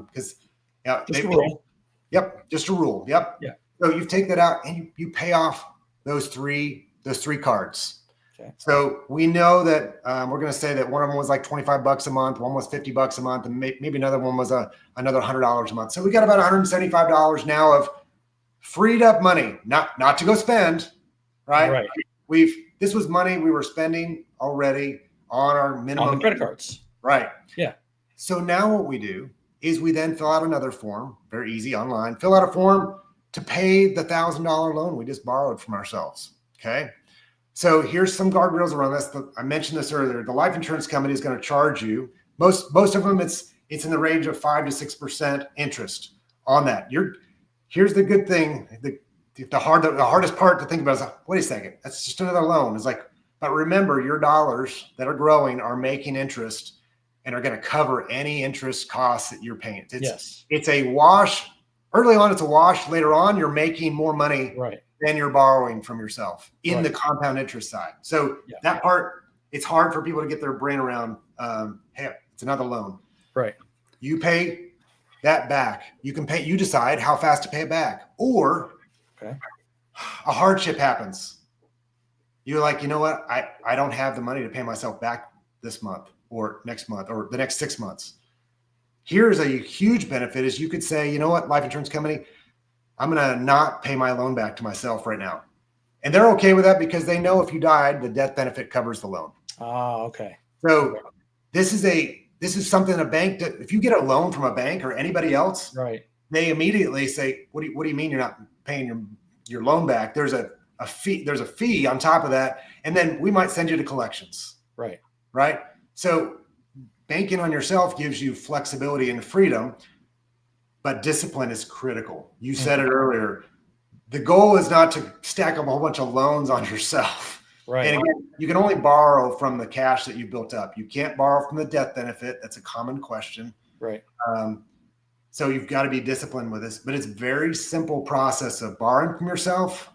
because just a rule. Just a rule. So you take that out and you pay off those three cards. Okay. So we know that we're going to say that one of them was like $25 a month, one was $50 a month, and maybe another one was another $100 a month. So we got about $175 now of freed up money, not to go spend, right? This was money we were spending already on our minimum on the credit cards, right? Yeah. So now what we do is we then fill out another form, very easy online. Fill out a form to pay the $1,000 loan we just borrowed from ourselves. Okay. So here's some guardrails around this. I mentioned this earlier. The life insurance company is going to charge you most of them. It's in the range of 5 to 6% interest on that. Here's the good thing. The hardest part to think about is like, wait a second, that's just another loan. It's like, but remember, your dollars that are growing are making interest and are going to cover any interest costs that you're paying. It's a wash. Early on, it's a wash. Later on, you're making more money than you're borrowing from yourself in the compound interest side. So that part, it's hard for people to get their brain around. Hey, it's another loan. Right. You pay that back. You decide how fast to pay it back. Or a hardship happens. You're like, you know what? I don't have the money to pay myself back this month or next month or the next 6 months. Here's a huge benefit is you could say, you know what, life insurance company, I'm going to not pay my loan back to myself right now. And they're okay with that because they know if you died, the death benefit covers the loan. Okay. So this is something a bank, if you get a loan from a bank or anybody else, they immediately say, what do you mean you're not paying your loan back? There's a fee on top of that. And then we might send you to collections. Right. So banking on yourself gives you flexibility and freedom, but discipline is critical. You said it earlier. The goal is not to stack up a whole bunch of loans on yourself. And again, you can only borrow from the cash that you built up. You can't borrow from the death benefit. That's a common question. So you've got to be disciplined with this, but it's a very simple process of borrowing from yourself,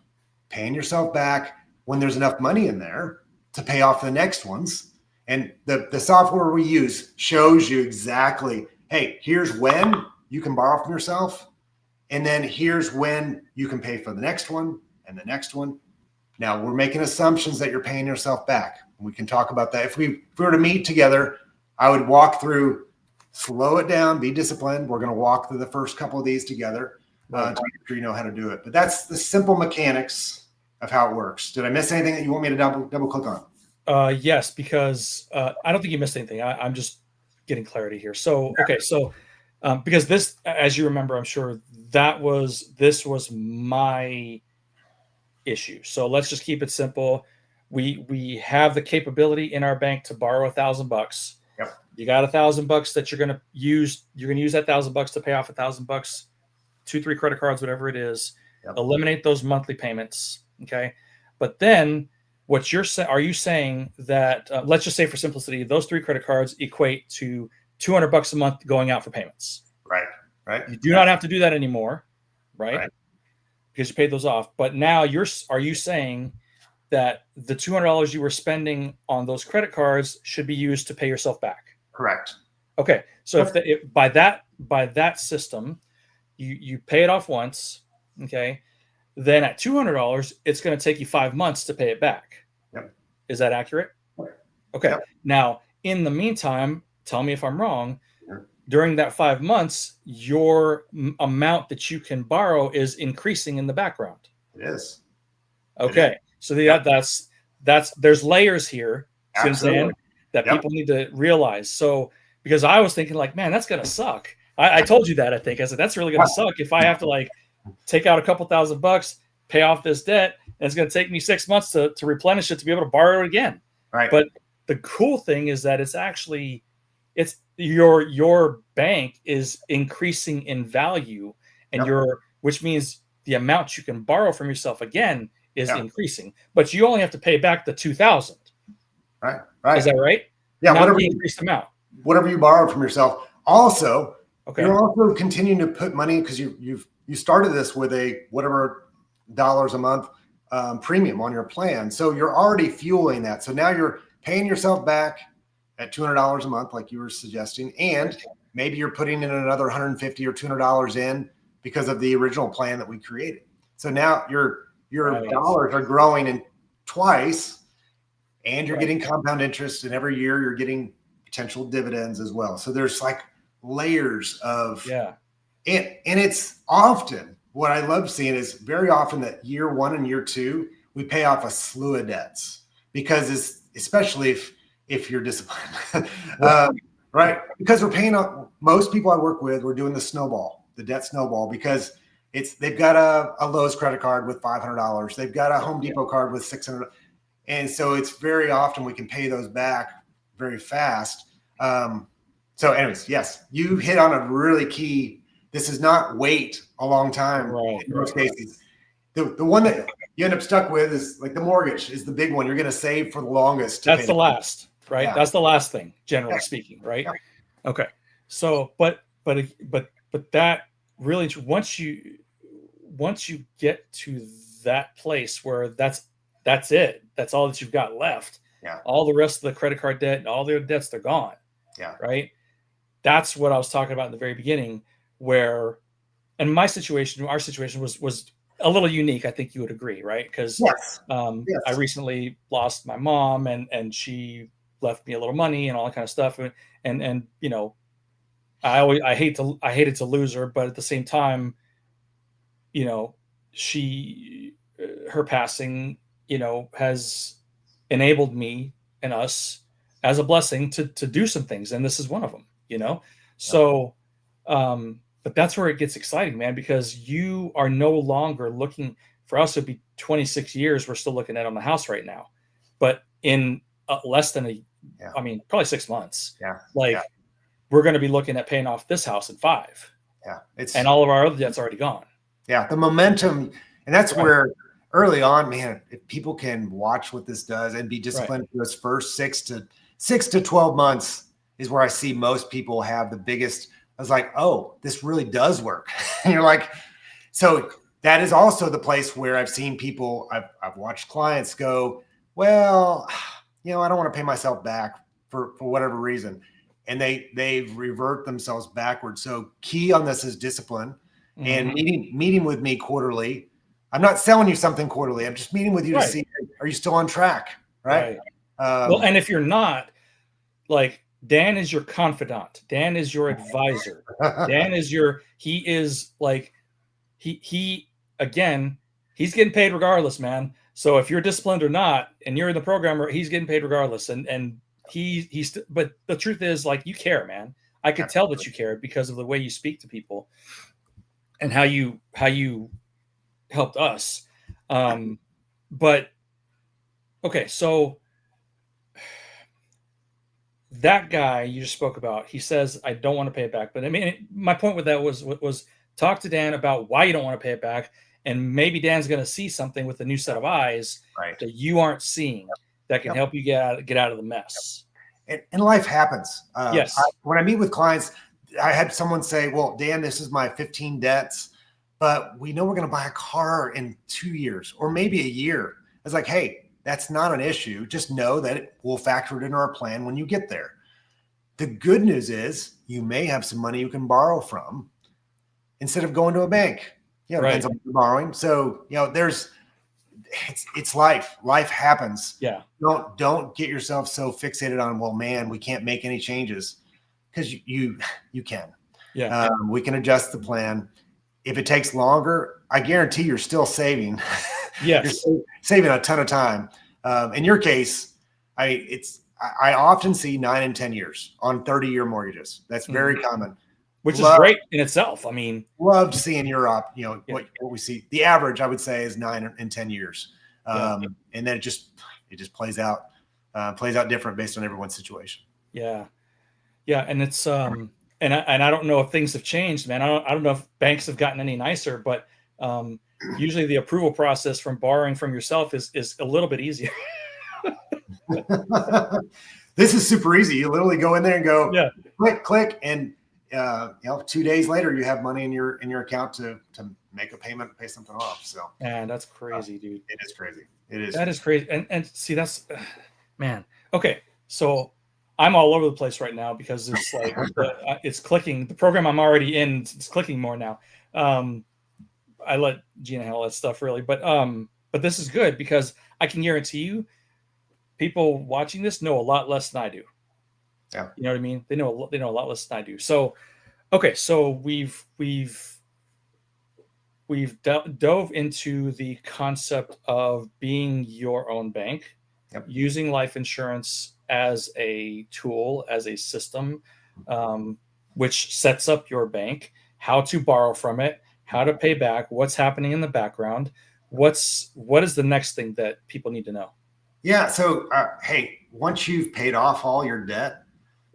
paying yourself back when there's enough money in there to pay off the next ones. And the software we use shows you exactly, hey, here's when you can borrow from yourself. And then here's when you can pay for the next one and the next one. Now we're making assumptions that you're paying yourself back. We can talk about that. If we were to meet together, I would walk through, slow it down, be disciplined. We're going to walk through the first couple of these together to make sure you know how to do it. But that's the simple mechanics of how it works. Did I miss anything that you want me to double click on? Yes, because I don't think you missed anything. I'm just getting clarity here. So, because this, as you remember, I'm sure this was my issue. So let's just keep it simple. We have the capability in our bank to borrow $1,000. You got $1,000 that you're going to use. You're going to use that $1,000 to pay off $1,000, 2-3 credit cards, whatever it is. Eliminate those monthly payments. Okay, but then are you saying that let's just say for simplicity, those 3 credit cards equate to $200 a month going out for payments? Right. You do not have to do that anymore, right? Because you paid those off. But now are you saying that the $200 you were spending on those credit cards should be used to pay yourself back? Correct. Okay. So if by that system, you pay it off once, okay, then at $200, it's going to take you 5 months to pay it back. Is that accurate? Okay. Now, in the meantime, tell me if I'm wrong. During that 5 months, your amount that you can borrow is increasing in the background. It is. Okay. So that's there's layers here. Absolutely. That people need to realize. So because I was thinking like, man, that's gonna suck. I told you that. I said that's really gonna suck if I have to like take out a couple $1,000, pay off this debt, and it's gonna take me 6 months to replenish it to be able to borrow it again. But the cool thing is that it's your bank is increasing in value, and which means the amount you can borrow from yourself again is increasing, but you only have to pay back the $2,000. Right. Is that right? Yeah. Not whatever the increased amount. Whatever you borrowed from yourself. Also, you're also continuing to put money because you started this with a whatever dollars a month premium on your plan. So you're already fueling that. So now you're paying yourself back at $200 a month, like you were suggesting, and maybe you're putting in another $150 or $200 in because of the original plan that we created. So now you're your dollars are growing in twice, and you're getting compound interest, and every year you're getting potential dividends as well. So there's like layers of and it's often, what I love seeing is very often that year one and year two, we pay off a slew of debts, because it's, especially if you're disciplined, right? Because we're paying off, most people I work with, we're doing the debt snowball, because they've got a Lowe's credit card with $500. They've got a Home Depot card with $600. And so it's very often we can pay those back very fast. So anyways, yes, you hit on a really key. This is not wait a long time in most cases. The one that you end up stuck with is like the mortgage is the big one. You're going to save for the longest. That's the last, right? Yeah. That's the last thing, generally speaking, right? Yeah. Okay. So, but that really, once you get to that place where that's it, that's all that you've got left. Yeah. All the rest of the credit card debt and all their debts, they're gone. Yeah. Right. That's what I was talking about in the very beginning, where, and our situation was a little unique. I think you would agree, right? Because I recently lost my mom, and she left me a little money and all that kind of stuff. And you know, I hated to lose her, but at the same time, you know, her passing, you know, has enabled me and us as a blessing to do some things, and this is one of them, you know. So but that's where it gets exciting, man, because you are no longer looking. For us, it'd be 26 years we're still looking at on the house right now, but in less than probably 6 months, we're going to be looking at paying off this house in 5. And all of our other debt's already gone. The momentum, and that's where early on, man, if people can watch what this does and be disciplined for those first 6 to 12 months, is where I see most people have the biggest. I was like, oh, this really does work. And you're like, so that is also the place where I've seen people, I've watched clients go, well, you know, I don't want to pay myself back for whatever reason. And they revert themselves backwards. So key on this is discipline and meeting with me quarterly. I'm not selling you something quarterly. I'm just meeting with you to see, are you still on track? Right. Well, and if you're not, like, Dan is your confidant. Dan is your advisor. Dan is he again, he's getting paid regardless, man. So if you're disciplined or not, and you're in the program, he's getting paid regardless. And but the truth is, like, you care, man. I could tell that you care because of the way you speak to people and how you helped us. But okay, so that guy you just spoke about, he says, I don't want to pay it back. But I mean, my point with that was talk to Dan about why you don't want to pay it back. And maybe Dan's going to see something with a new set of eyes that you aren't seeing that can help you get out of the mess. And life happens. Yes. When I meet with clients, I had someone say, well, Dan, this is my 15 debts, but we know we're going to buy a car in 2 years or maybe a year. I was like, hey, that's not an issue. Just know that we'll factor it into our plan when you get there. The good news is you may have some money you can borrow from instead of going to a bank. Depends on what you're borrowing. So, you know, it's life. Life happens. Yeah. Don't get yourself so fixated on, well, man, we can't make any changes, because you can. Yeah. We can adjust the plan. If it takes longer, I guarantee you're still saving. Yes. You're saving a ton of time. In your case, I often see 9 and 10 years on 30-year mortgages. That's very common. Which is great in itself. I mean, love to see in Europe, you know, what we see. The average, I would say, is 9 and 10 years. And then it just plays out different based on everyone's situation. Yeah. Yeah. And it's, and I don't know if things have changed, man. I don't know if banks have gotten any nicer, but usually the approval process from borrowing from yourself is a little bit easier. This is super easy. You literally go in there and go, click, and 2 days later you have money in your account to make a payment, pay something off. So, man, that's crazy, dude. It is crazy. It is. That is crazy. And see, that's man. Okay, so I'm all over the place right now because it's like it's clicking. The program I'm already in, it's clicking more now. I let Gina handle that stuff really, but But this is good because I can guarantee you, people watching this know a lot less than I do. Yeah. You know what I mean? They know a lot less than I do. So, okay, so we've dove into the concept of being your own bank, Yep. using life insurance as a tool, as a system, which sets up your bank, how to borrow from it, how to pay back, what's happening in the background, what is the next thing that people need to know? Yeah. So, hey, once you've paid off all your debt,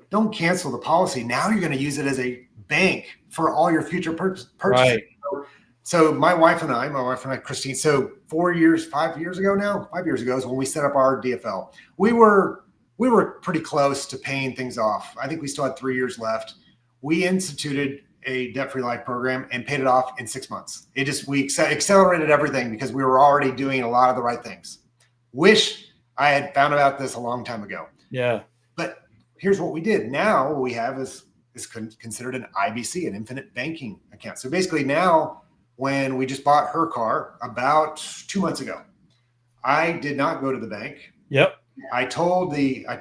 don't cancel the policy. Now you're going to use it as a bank for all your future purchases. Right. So my wife and I, Christine, so 5 years ago now, 5 years ago is when we set up our DFL. We were pretty close to paying things off. I think we still had 3 years left. We instituted a debt-free life program and paid it off in 6 months. We accelerated everything because we were already doing a lot of the right things. Wish I had found out this a long time ago. Yeah. But here's what we did. Now what we have is considered an IBC, an infinite banking account. So basically now, when we just bought her car about 2 months ago, I did not go to the bank. Yep. I told the guy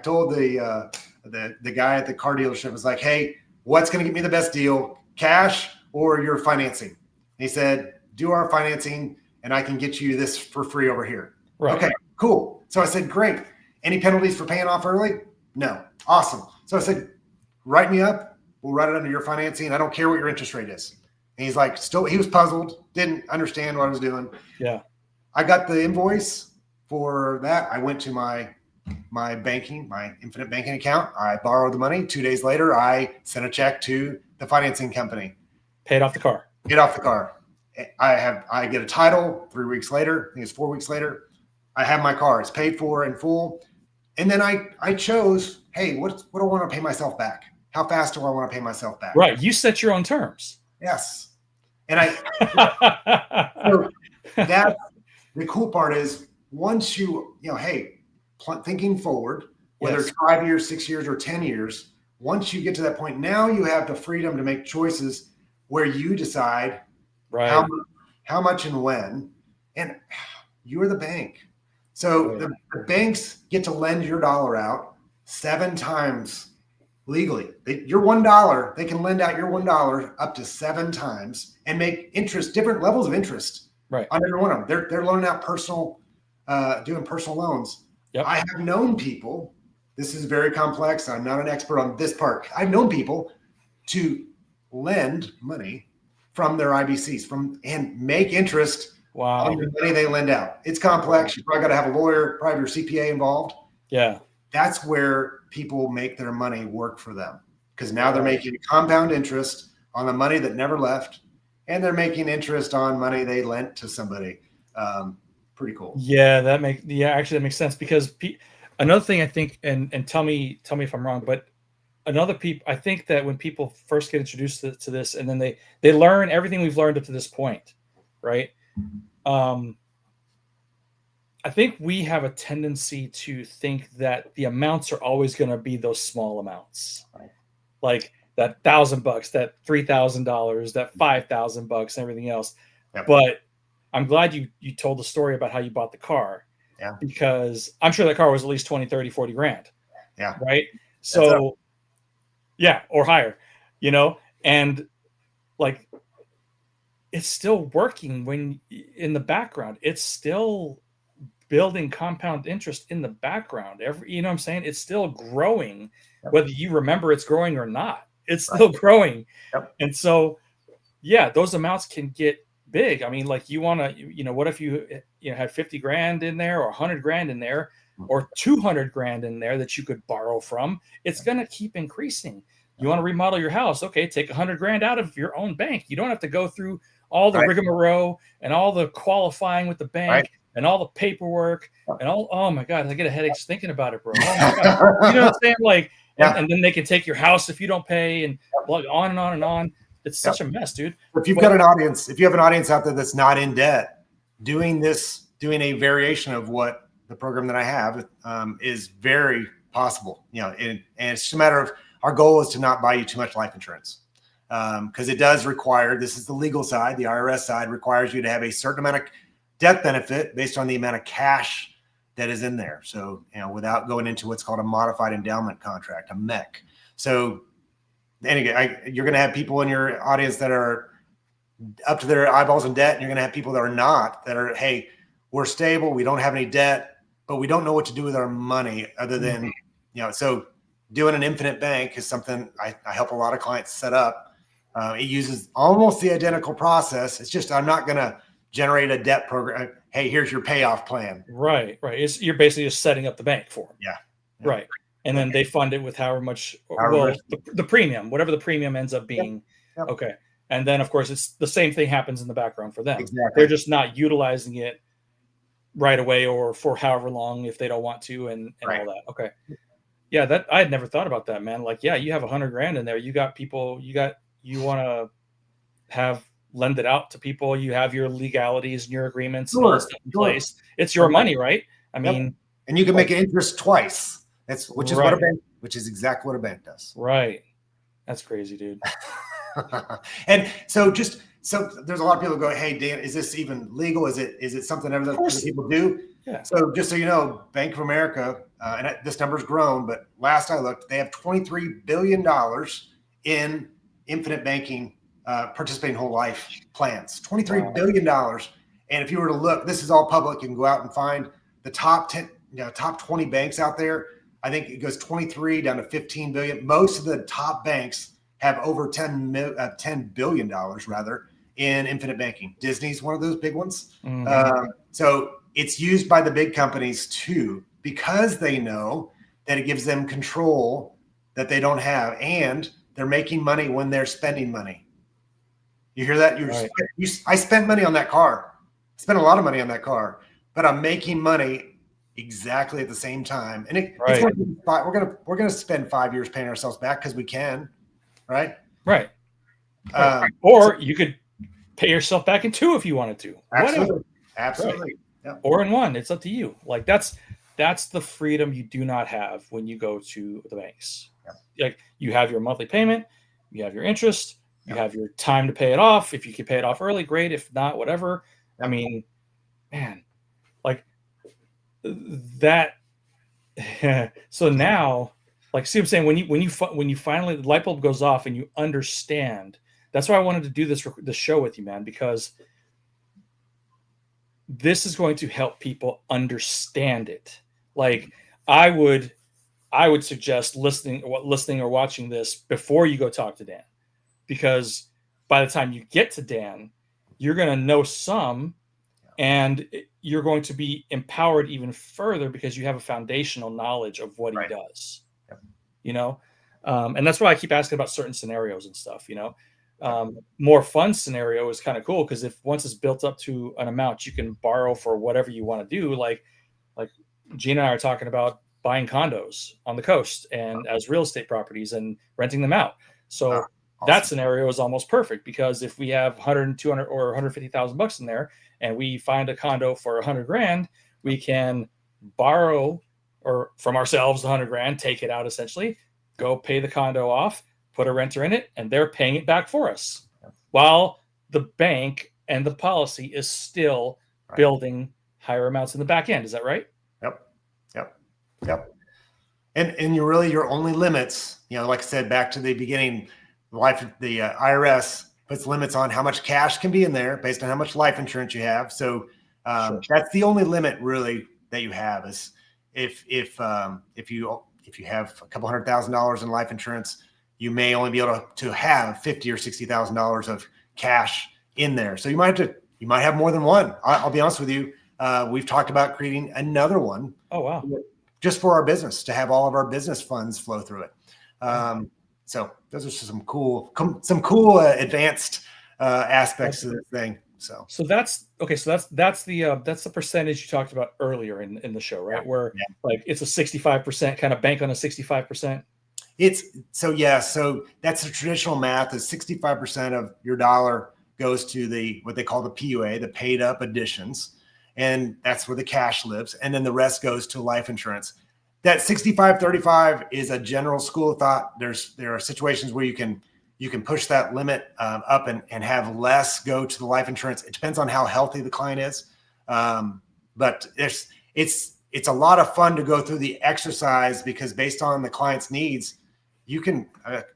at the car dealership, was like, hey, what's going to get me the best deal, cash or your financing? And he said, do our financing and I can get you this for free over here. Right. Okay, cool. So I said, great. Any penalties for paying off early? No. Awesome. So I said, write me up. We'll write it under your financing. I don't care what your interest rate is. And he's like, he was puzzled, didn't understand what I was doing. Yeah. I got the invoice for that. I went to my infinite banking account. I borrowed the money. 2 days later, I sent a check to the financing company. Paid off the car. Get off the car. I get a title 3 weeks later. I think it's 4 weeks later. I have my car. It's paid for in full. And then I chose, hey, what do I want to pay myself back? How fast do I want to pay myself back? Right. You set your own terms. Yes. And so that's the cool part is once hey, thinking forward, whether it's 5 years, 6 years, or 10 years, once you get to that point, now you have the freedom to make choices where you decide right. how much and when, and you're the bank. So the banks get to lend your dollar out 7 times legally. Your $1, they can lend out your $1 up to 7 times and make different levels of interest on every one of them. They're loaning out doing personal loans. Yep. I have known people, this is very complex. I'm not an expert on this part. I've known people to lend money from their IBCs and make interest on the money they lend out. It's complex. You probably got to have a lawyer, probably your CPA involved. Yeah. That's where people make their money work for them, because now they're making compound interest on the money that never left, and they're making interest on money they lent to somebody. Pretty cool. Yeah, actually that makes sense, because another thing I think, and tell me if I'm wrong, but I think that when people first get introduced to this, and then they learn everything we've learned up to this point, right? I think we have a tendency to think that the amounts are always going to be those small amounts, like that $1,000, that $3,000, that $5,000, and everything else. Yep. But I'm glad you told the story about how you bought the car, because I'm sure that car was at least 20, 30, 40 grand. Yeah. Right. So or higher, and like, it's still working when in the background, it's still building compound interest in the background. You know what I'm saying? It's still growing, whether you remember it's growing or not, it's still growing. Yep. And so, those amounts can get big. I mean, like, you want to, what if you had 50 grand in there, or 100 grand in there, or 200 grand in there that you could borrow from? It's going to keep increasing. You want to remodel your house. Okay. Take 100 grand out of your own bank. You don't have to go through all the rigmarole and all the qualifying with the bank and all the paperwork and all. Oh my God, I get a headache just thinking about it, bro. Oh my God. You know what I'm saying? Like, and then they can take your house if you don't pay, and on and on and on. It's such a mess, dude. If you have an audience out there that's not in debt, doing a variation of what the program that I have is very possible. And it's just a matter of, our goal is to not buy you too much life insurance. Because it does require, this is the legal side, the IRS side requires you to have a certain amount death benefit based on the amount of cash that is in there. So, without going into what's called a modified endowment contract, a MEC. So, anyway, you're going to have people in your audience that are up to their eyeballs in debt, and you're going to have people that are not, that are, hey, we're stable, we don't have any debt, but we don't know what to do with our money other than, so doing an infinite bank is something I help a lot of clients set up. It uses almost the identical process. It's just, I'm not going to generate a debt program. Hey, here's your payoff plan. Right. You're basically just setting up the bank for them. Yeah. Right. And then they fund it with however much, the premium, whatever the premium ends up being. Yep. Okay. And then, of course, it's the same thing happens in the background for them. Exactly. They're just not utilizing it right away or for however long if they don't want to, and right. all that. Okay. Yeah, that I had never thought about that, man. Like, yeah, you have $100,000 in there. You got people. You want to lend it out to people. You have your legalities and your agreements and all that stuff in place. It's your money, right? I mean, and you can make an interest twice. Which is exactly what a bank does. Right. That's crazy, dude. And so there's a lot of people go, hey, Dan, is this even legal? Is it something other people do? Yeah. So just so you know, Bank of America, and this number's grown, but last I looked, they have $23 billion in infinite banking participating whole life plans. $23 billion. And if you were to look, this is all public. You can go out and find the top 10, top 20 banks out there. I think it goes 23 down to 15 billion. Most of the top banks have over $10 billion rather in infinite banking. Disney's one of those big ones. Mm-hmm. So it's used by the big companies too, because they know that it gives them control that they don't have, and they're making money when they're spending money. You hear that? I spent money on that car. I spent a lot of money on that car, but I'm making money exactly at the same time. And we're gonna spend 5 years paying ourselves back because we can, right? Right. Or you could pay yourself back in 2 if you wanted to. Absolutely. Absolutely. Right. Yeah. Or in 1. It's up to you. Like that's the freedom you do not have when you go to the banks. Yeah. Like you have your monthly payment, you have your interest, you have your time to pay it off. If you can pay it off early, great. If not, whatever. I mean, man, like that. So now, like, see what I'm saying? When you finally the light bulb goes off and you understand. That's why I wanted to do this show with you, man, because this is going to help people understand it. Like I would suggest listening or watching this before you go talk to Dan, because by the time you get to Dan, you're going to know some, and you're going to be empowered even further because you have a foundational knowledge of what he does. Yep. And that's why I keep asking about certain scenarios and stuff. More fun scenario is kind of cool because once it's built up to an amount, you can borrow for whatever you want to do. Like Gina and I are talking about buying condos on the coast and as real estate properties and renting them out. So awesome. That scenario is almost perfect because if we have 100, 200 or $150,000 in there and we find a condo for $100,000, we can borrow or from ourselves the $100,000, take it out essentially, go pay the condo off, put a renter in it, and they're paying it back for us while the bank and the policy is still building higher amounts in the back end. Is that right? Yep. And your only limits, like I said, back to the beginning, the IRS puts limits on how much cash can be in there based on how much life insurance you have. So that's the only limit really that you have is if you have a couple $100,000 in life insurance, you may only be able to have $50,000 or $60,000 of cash in there. So you might have more than one. I'll be honest with you. We've talked about creating another one. Oh, wow. Just for our business, to have all of our business funds flow through it. So those are some cool advanced aspects of the thing. So that's okay. So that's the percentage you talked about earlier in the show, right? Where like it's a 65% kind of bank on a 65%. So that's the traditional math is 65% of your dollar goes to what they call the PUA, the paid up additions. And that's where the cash lives. And then the rest goes to life insurance. That 65-35 is a general school of thought. There are situations where you can push that limit up and have less go to the life insurance. It depends on how healthy the client is. But it's a lot of fun to go through the exercise because based on the client's needs, you can,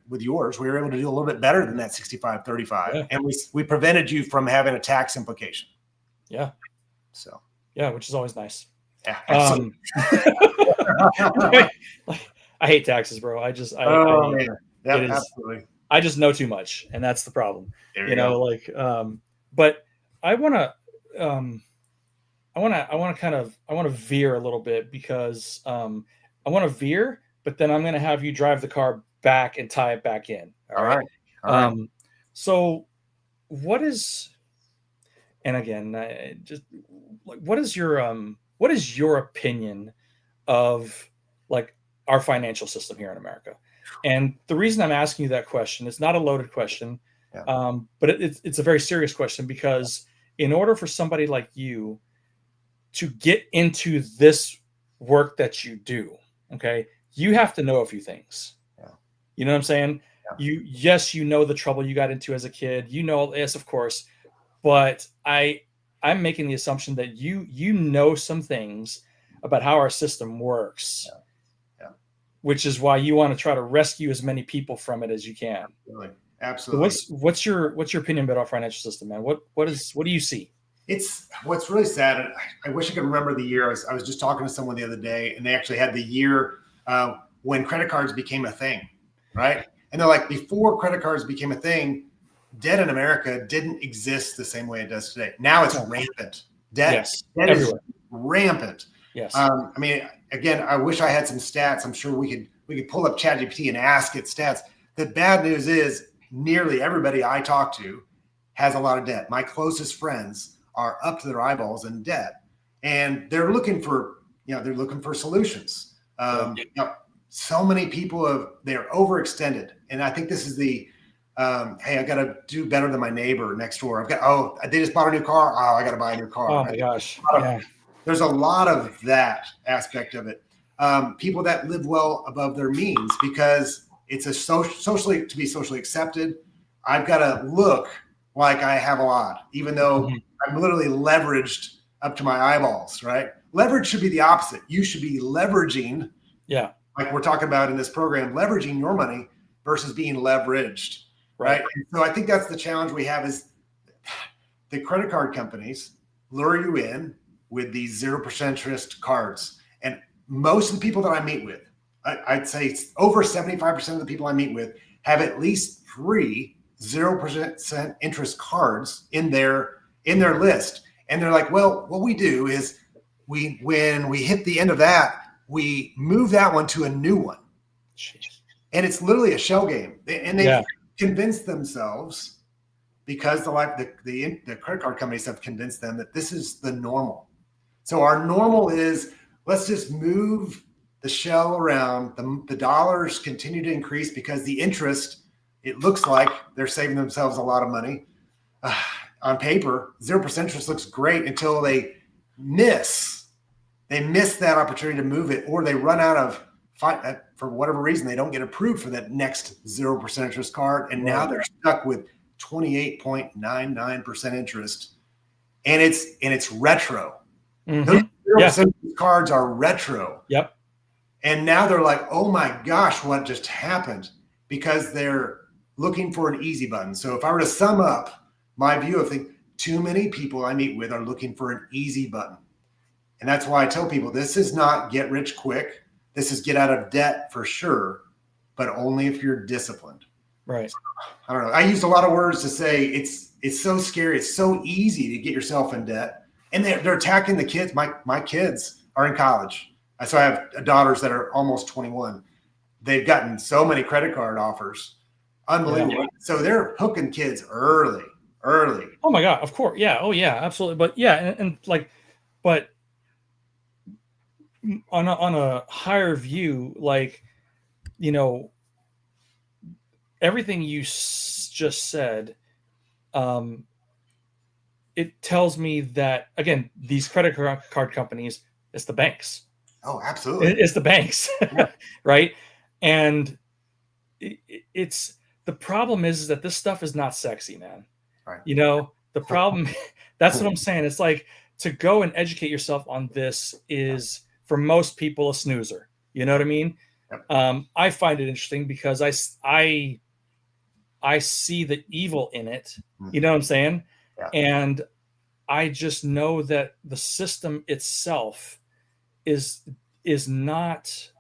with yours, we were able to do a little bit better than that 65-35. Yeah. And we prevented you from having a tax implication. Yeah. So, yeah, which is always nice. Yeah, absolutely. I hate taxes, bro. Man. Yeah, absolutely. I just know too much, and that's the problem. There you know, like, but I want to veer a little bit because I want to veer, but then I'm going to have you drive the car back and tie it back in. All right. So what is, and again, what is your opinion of like our financial system here in America? And the reason I'm asking you that question, it's not a loaded question, but it's a very serious question, because in order for somebody like you to get into this work that you do, okay, you have to know a few things. You know what I'm saying? You know the trouble you got into as a kid. Yes, of course, but I'm making the assumption that you know some things about how our system works, which is why you want to try to rescue as many people from it as you can. Absolutely. So what's your opinion about our financial system, man? What do you see? It's what's really sad. I wish I could remember the year. I was just talking to someone the other day, and they actually had the year when credit cards became a thing, right? And they're like, before credit cards became a thing, debt in America didn't exist the same way it does today. Now it's rampant. Debt is rampant. Yes. I mean, again, I wish I had some stats. I'm sure we could pull up ChatGPT and ask it stats. The bad news is nearly everybody I talk to has a lot of debt. My closest friends are up to their eyeballs in debt, and they're looking for solutions. So many people they're overextended, and I think this is the hey, I got to do better than my neighbor next door. They just bought a new car. Oh, I got to buy a new car. Oh my gosh. There's a lot of that aspect of it. People that live well above their means because it's a socially accepted. I've got to look like I have a lot, even though I'm literally leveraged up to my eyeballs, right? Leverage should be the opposite. You should be leveraging, like we're talking about in this program, leveraging your money versus being leveraged, right? And so I think that's the challenge we have is the credit card companies lure you in with these 0% interest cards. And most of the people that I meet with, I'd say over 75% of the people I meet with have at least 3 0% interest cards in their list. And they're like, well, what we do is when we hit the end of that, we move that one to a new one. Jeez. And it's literally a shell game. And they've convinced themselves, because the credit card companies have convinced them that this is the normal. So our normal is, let's just move the shell around. The dollars continue to increase because the interest, it looks like they're saving themselves a lot of money. On paper, 0% interest looks great until they miss that opportunity to move it, or they run out of, for whatever reason, they don't get approved for that next 0% interest card. And now they're stuck with 28.99% interest. And it's retro. Those 0% cards are retro. Yep. And now they're like, oh my gosh, what just happened? Because they're looking for an easy button. So if I were to sum up my view of things, too many people I meet with are looking for an easy button. And that's why I tell people, this is not get rich quick. This is get out of debt for sure, but only if you're disciplined. Right. I don't know. I used a lot of words to say it's so scary. It's so easy to get yourself in debt. And they're attacking the kids. My kids are in college. So I have daughters that are almost 21. They've gotten so many credit card offers. Unbelievable. Yeah. So they're hooking kids early. Oh my God. Of course. Yeah. Oh yeah, absolutely. But yeah. But on a higher view, like, everything you just said, it tells me that, again, these credit card companies, it's the banks. Oh, absolutely. It's the banks, right? And it's the problem is that this stuff is not sexy, man. Right. The problem, that's what I'm saying. It's like to go and educate yourself on this is, for most people, a snoozer. You know what I mean? Yep. I find it interesting because I see the evil in it. You know what I'm saying? Yeah. And I just know that the system itself is not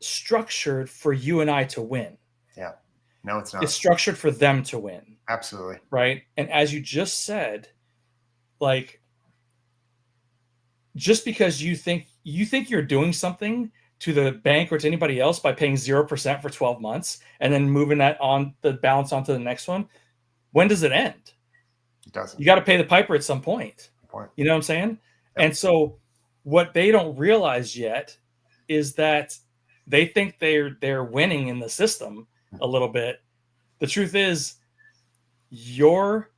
structured for you and I to win. Yeah. No, it's not. It's structured for them to win. Absolutely. Right. And as you just said, like, just because you think you're doing something to the bank or to anybody else by paying 0% for 12 months and then moving that on the balance onto the next one, when does it end? It doesn't. You got to pay the piper at some point. You know what I'm saying? Yep. And so what they don't realize yet is that they think they're winning in the system a little bit. The truth is, your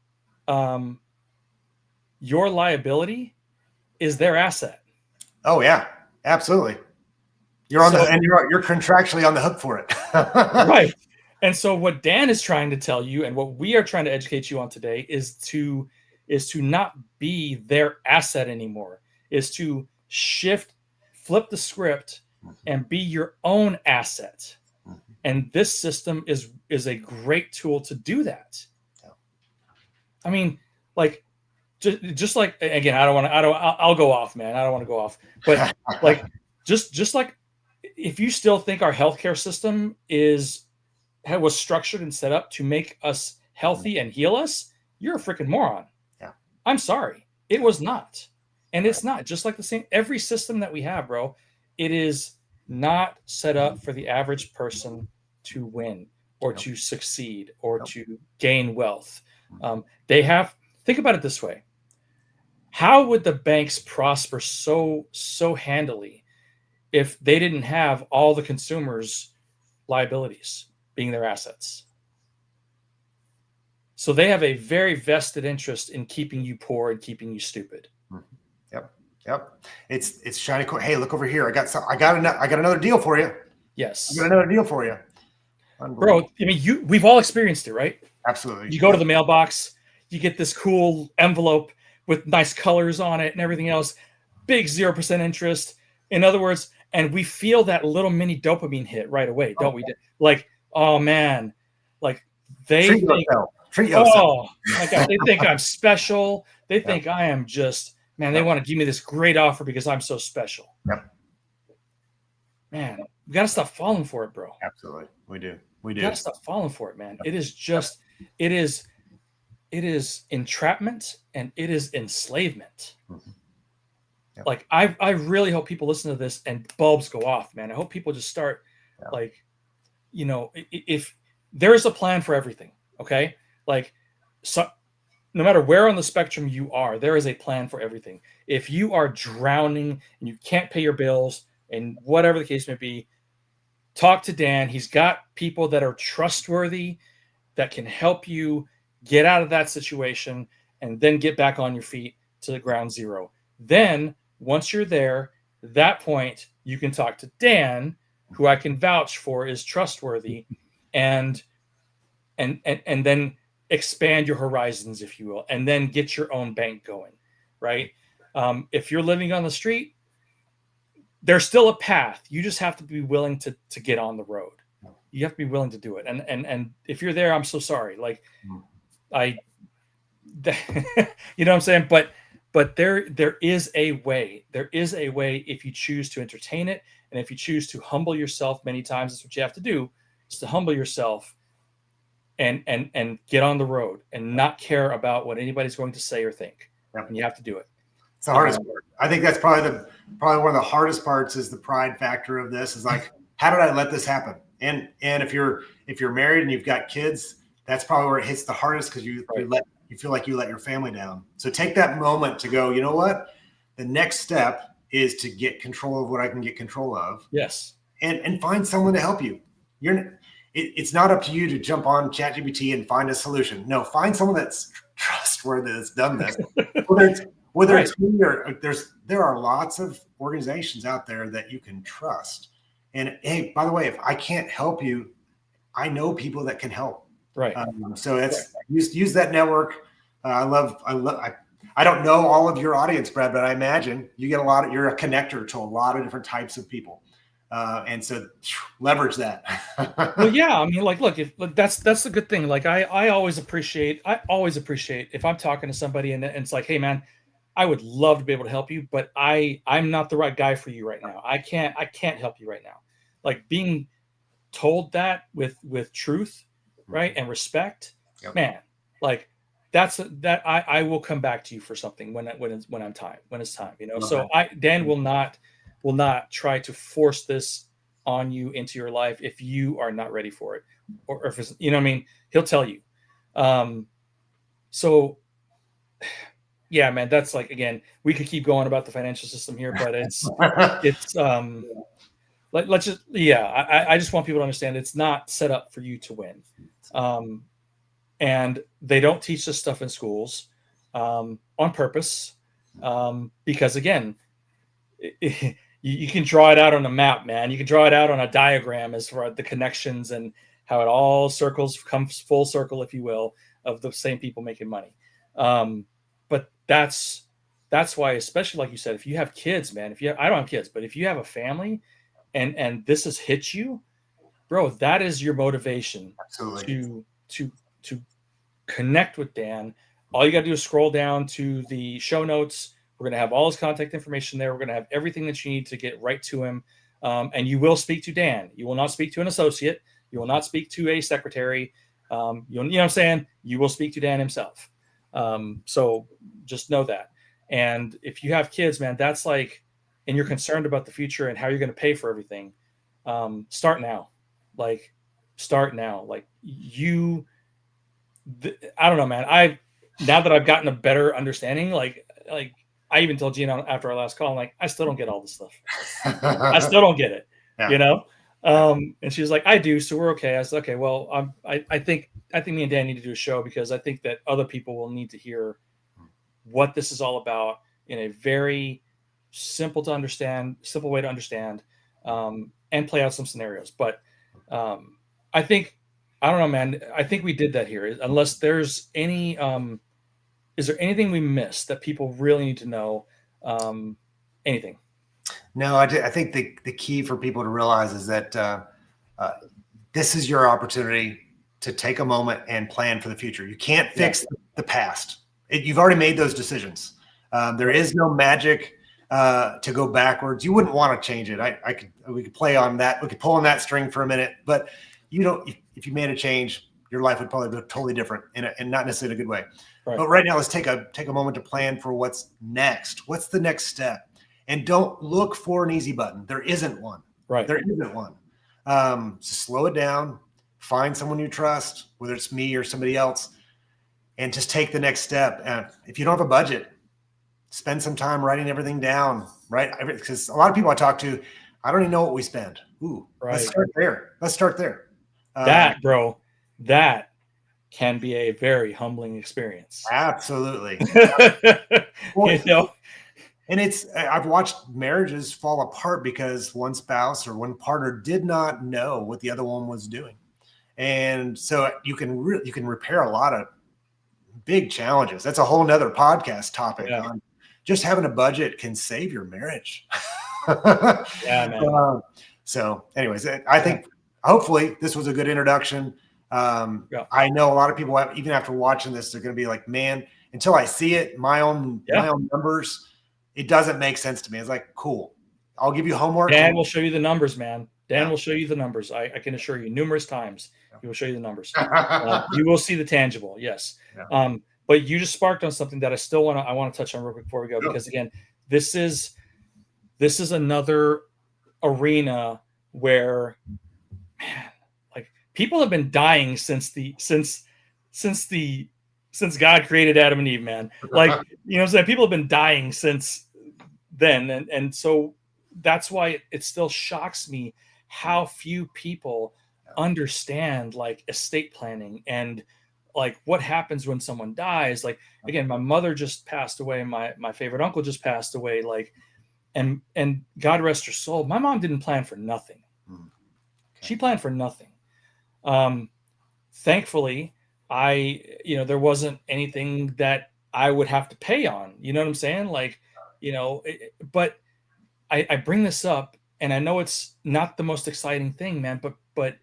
liability is their asset. Oh yeah, absolutely. You're contractually on the hook for it. Right. And so what Dan is trying to tell you, and what we are trying to educate you on today, is to not be their asset anymore, is to flip the script and be your own asset. And this system is a great tool to do that. I mean, like, just like, again, I'll go off, man. I don't want to go off, but like, just like, if you still think our healthcare system was structured and set up to make us healthy and heal us, you're a freaking moron. Yeah. I'm sorry. It was not. And it's not. Just like the same, every system that we have, bro, it is not set up for the average person to win or to succeed or to gain wealth. Think about it this way. How would the banks prosper so handily if they didn't have all the consumers' liabilities being their assets? So they have a very vested interest in keeping you poor and keeping you stupid. Yep. It's shiny. Hey, look over here. I got another deal for you. Yes. I got another deal for you. Bro, I mean, we've all experienced it, right? Absolutely. You go to the mailbox, you get this cool envelope with nice colors on it and everything else, big 0% interest. In other words, and we feel that little mini dopamine hit right away, don't we? Like, oh man, like they treat yourself. Oh my God, they think I'm special. They think I am just, man, they want to give me this great offer because I'm so special. Yep. Man, we got to stop falling for it, bro. Absolutely. We do. We got to stop falling for it, man. It is just, it is entrapment and it is enslavement. Yep. Like, I really hope people listen to this and bulbs go off, man. I hope people just start like, you know, if there is a plan for everything, okay? Like, so no matter where on the spectrum you are, there is a plan for everything. If you are drowning and you can't pay your bills and whatever the case may be, talk to Dan. He's got people that are trustworthy that can help you get out of that situation and then get back on your feet to the ground zero. Then once you're there, that point, you can talk to Dan, who I can vouch for is trustworthy, and then expand your horizons, if you will, and then get your own bank going, right? If you're living on the street, there's still a path. You just have to be willing to get on the road. You have to be willing to do it. And if you're there, I'm so sorry. Like, you know what I'm saying? But there is a way. There is a way if you choose to entertain it, and if you choose to humble yourself many times. That's what you have to do, is to humble yourself and get on the road and not care about what anybody's going to say or think. Yep. And you have to do it. It's the hardest part. I think that's probably one of the hardest parts, is the pride factor of this. Is like, how did I let this happen? And if you're married and you've got kids, that's probably where it hits the hardest, because you feel like you let your family down. So take that moment to go, you know what? The next step is to get control of what I can get control of. Yes. And find someone to help you. It's not up to you to jump on ChatGPT and find a solution. No, find someone that's trustworthy that's done this. Whether it's me or there are lots of organizations out there that you can trust. And hey, by the way, if I can't help you, I know people that can help. Right. So use that network. I I don't know all of your audience, Brad, but I imagine you get you're a connector to a lot of different types of people. And so leverage that. Well, yeah, I mean, like, look, if that's a good thing. Like, I always appreciate if I'm talking to somebody and it's like, hey, man, I would love to be able to help you, but I'm not the right guy for you right now. I can't help you right now. Like, being told that with truth, right, and respect, Yep. man, like that I will come back to you for something when it's time, you know. So Dan will not try to force this on you into your life if you are not ready for it, or if it's, you know what I mean, he'll tell you. So yeah, man, that's like, again, we could keep going about the financial system here, but it's let's just, yeah, I just want people to understand it's not set up for you to win. And they don't teach this stuff in schools on purpose, because, again, you can draw it out on a map, man. You can draw it out on a diagram as for the connections and how it all comes full circle, if you will, of the same people making money. But that's why, especially like you said, if you have kids, man, I don't have kids, but if you have a family and this has hit you, bro, that is your motivation. Absolutely. To connect with Dan. All you got to do is scroll down to the show notes. We're going to have all his contact information there. We're going to have everything that you need to get right to him. And you will speak to Dan. You will not speak to an associate. You will not speak to a secretary. You know what I'm saying? You will speak to Dan himself. So just know that. And if you have kids, man, that's like, and you're concerned about the future and how you're going to pay for everything, start now. Like, start now. Like, I don't know, man. Now that I've gotten a better understanding, like I even told Gina after our last call, I'm like, I still don't get all this stuff. I still don't get it, Yeah. you know? And she was like, I do. So we're okay. I said, okay, well, I think me and Dan need to do a show, because I think that other people will need to hear what this is all about in a very simple way to understand, and play out some scenarios. But I think, I don't know, man. I think we did that here. Unless there's any, is there anything we missed that people really need to know? Anything? No, I think the key for people to realize is that this is your opportunity to take a moment and plan for the future. You can't fix the past. You've already made those decisions. There is no magic to go backwards. You wouldn't want to change it. We could play on that. We could pull on that string for a minute, but if you made a change, your life would probably be totally different and not necessarily in a good way. Right. But right now, let's take a moment to plan for what's next. What's the next step? And don't look for an easy button. There isn't one. Right. There isn't one. So slow it down. Find someone you trust, whether it's me or somebody else, and just take the next step. If you don't have a budget, spend some time writing everything down, right? Because a lot of people I talk to, I don't even know what we spend. Ooh, right. Let's start there. Bro, that can be a very humbling experience. Absolutely. Well, and I've watched marriages fall apart because one spouse or one partner did not know what the other one was doing. And so you can repair a lot of big challenges. That's a whole nother podcast topic. Yeah. Just having a budget can save your marriage. Yeah, man. So anyways, I think hopefully this was a good introduction. I know a lot of people, even after watching this, they're going to be like, man, until I see it, my own numbers, it doesn't make sense to me. It's like, cool. I'll give you homework. Dan will show you the numbers, man. Dan will show you the numbers. I can assure you, numerous times he will show you the numbers. You will see the tangible. Yes. Yeah. But you just sparked on something that I want to touch on real quick before we go, because again, this is another arena where, man, like, people have been dying since God created Adam and Eve, man. Like, you know what I'm saying? People have been dying since then. And so that's why it still shocks me how few people understand, like, estate planning and, like, what happens when someone dies. Like, again, my mother just passed away. My favorite uncle just passed away. Like, and God rest her soul. My mom didn't plan for nothing. Okay. She planned for nothing. Thankfully, there wasn't anything that I would have to pay on. You know what I'm saying? Like, but I bring this up, and I know it's not the most exciting thing, man, but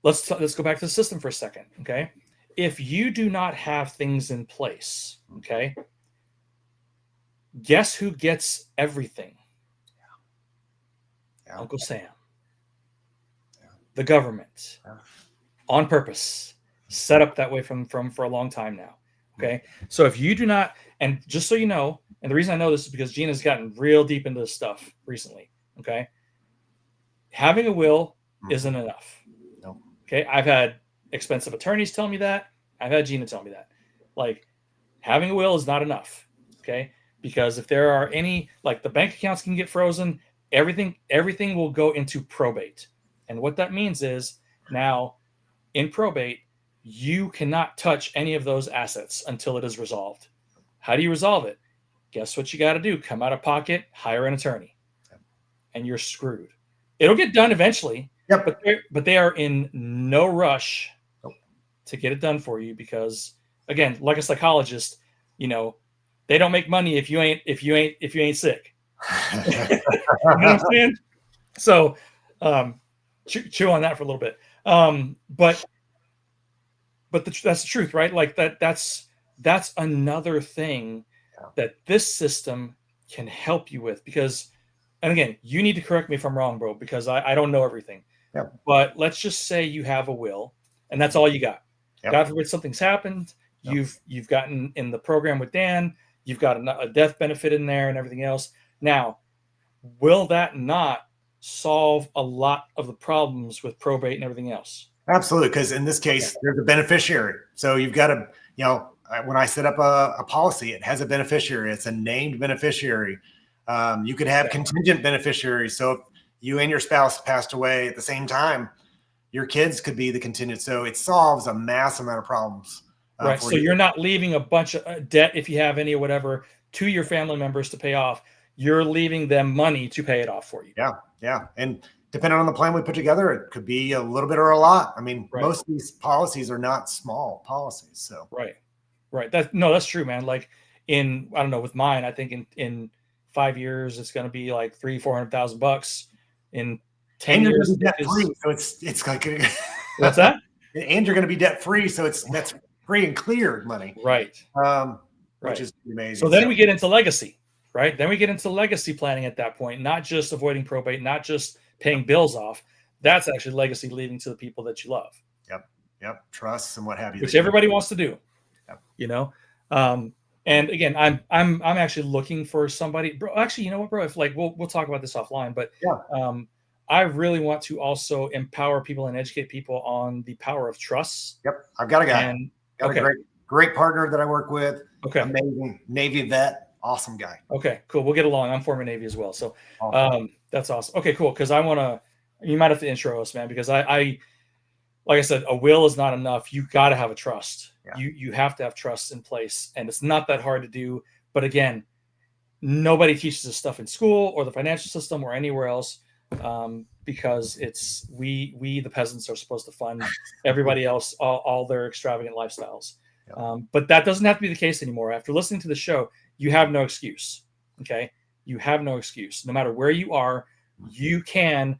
let's go back to the system for a second, okay? If you do not have things in place, okay, guess who gets everything? Yeah. Uncle Sam. Yeah. The government. Yeah. On purpose. Set up that way from for a long time now. Okay. So if you do not, and just so you know, and the reason I know this is because Gina's gotten real deep into this stuff recently. Okay. Having a will isn't enough. No. Okay. I've had expensive attorneys tell me that. I've had Gina tell me that. Like, having a will is not enough. Okay. Because if there are any, like, the bank accounts can get frozen, everything will go into probate. And what that means is now in probate, you cannot touch any of those assets until it is resolved. How do you resolve it? Guess what you got to do? Come out of pocket, hire an attorney, and you're screwed. It'll get done eventually, yep. but they are in no rush to get it done for you because, again, like a psychologist, they don't make money if you ain't sick. You know what I'm saying? So, chew on that for a little bit. But that's the truth, right? Like that's another thing that this system can help you with because, and again, you need to correct me if I'm wrong, bro, because I don't know everything. Yep. But let's just say you have a will and that's all you got. Yep. God forbid something's happened. Yep. You've gotten in the program with Dan. You've got a death benefit in there and everything else. Now, will that not solve a lot of the problems with probate and everything else? Absolutely, because in this case, there's a beneficiary. So you've got to, when I set up a policy, it has a beneficiary. It's a named beneficiary. You could have contingent beneficiaries. So if you and your spouse passed away at the same time, your kids could be the contingent. So it solves a massive amount of problems. Right. So you're not leaving a bunch of debt, if you have any or whatever, to your family members to pay off. You're leaving them money to pay it off for you. Yeah. Yeah. And depending on the plan we put together, it could be a little bit or a lot. I mean, most of these policies are not small policies. So right. That's true, man. Like I don't know, with mine, I think in 5 years it's going to be like $300,000-400,000. In 10 years, debt free. So it's like what's that? And you're going to be debt free, so that's free and clear money, right? Which is amazing. So then we get into legacy, right? Then we get into legacy planning at that point, not just avoiding probate, not just paying bills off. That's actually legacy leaving to the people that you love. Yep. Trusts and what have you. Which everybody wants to do. Yep. And again, I'm actually looking for somebody, bro. Actually, you know what, bro? If we'll talk about this offline, but I really want to also empower people and educate people on the power of trust. Yep, I've got a guy. Got a great partner that I work with. Okay, amazing Navy vet, awesome guy. Okay, cool. We'll get along. I'm former Navy as well, so that's awesome. Okay, cool. Because you might have to intro us, man, because I like I said, a will is not enough. You got to have a trust. Yeah. You have to have trust in place, and it's not that hard to do. But again, nobody teaches this stuff in school or the financial system or anywhere else, because it's we the peasants are supposed to fund everybody else all their extravagant lifestyles. Yeah. But that doesn't have to be the case anymore. After listening to the show, you have no excuse. Okay, you have no excuse. No matter where you are, you can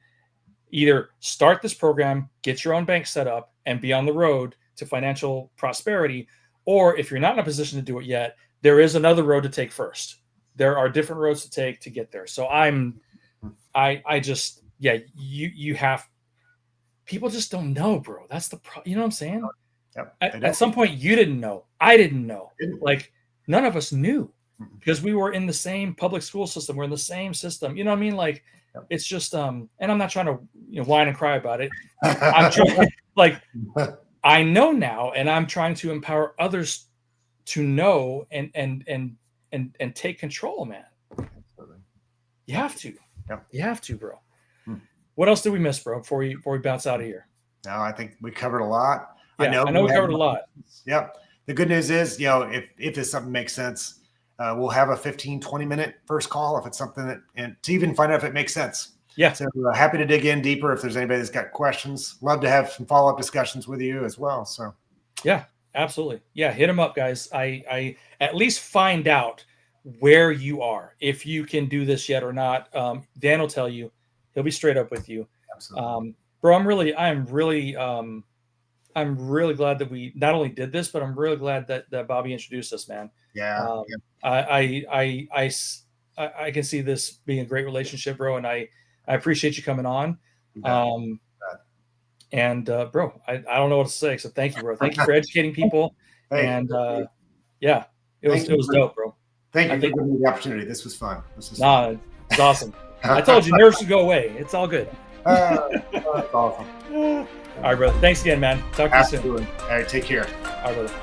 either start this program, get your own bank set up, and be on the road to financial prosperity. Or if you're not in a position to do it yet, there is another road to take first. There are different roads to take to get there. So you have, people just don't know, bro. That's the you know what I'm saying? Yep, at some point you didn't know. I didn't know. Like none of us knew because we were in the same public school system. We're in the same system. You know what I mean? Like, it's just and I'm not trying to whine and cry about it. I'm trying, like, I know now, and I'm trying to empower others to know and take control, man. Absolutely. You have to. Yep. You have to, bro. What else did we miss, bro, before we bounce out of here? No, I think we covered a lot. Yeah, I know we covered a lot. Yep. The good news is, if this something makes sense, we'll have a 15-20 minute first call if it's something and to even find out if it makes sense. Yeah. So happy to dig in deeper if there's anybody that's got questions. Love to have some follow-up discussions with you as well. So yeah. Absolutely. Yeah, hit him up, guys. I at least find out where you are, if you can do this yet or not. Dan will tell you. He'll be straight up with you. Absolutely. Bro, I'm really glad that we not only did this, but I'm really glad that Bobby introduced us, man. Yeah. Um, Yeah. I can see this being a great relationship, bro, and I appreciate you coming on. You bet. And bro, I don't know what to say. So thank you, bro. Thank you for educating people. Hey, And yeah, it was dope, bro. thank I you for think giving me the opportunity. This was fun. This was fun. nah, it's awesome. I told you nerves would go away. It's all good. That's awesome. All right, brother. Thanks again, man. Talk to you soon. Absolutely. All right, take care. All right, brother.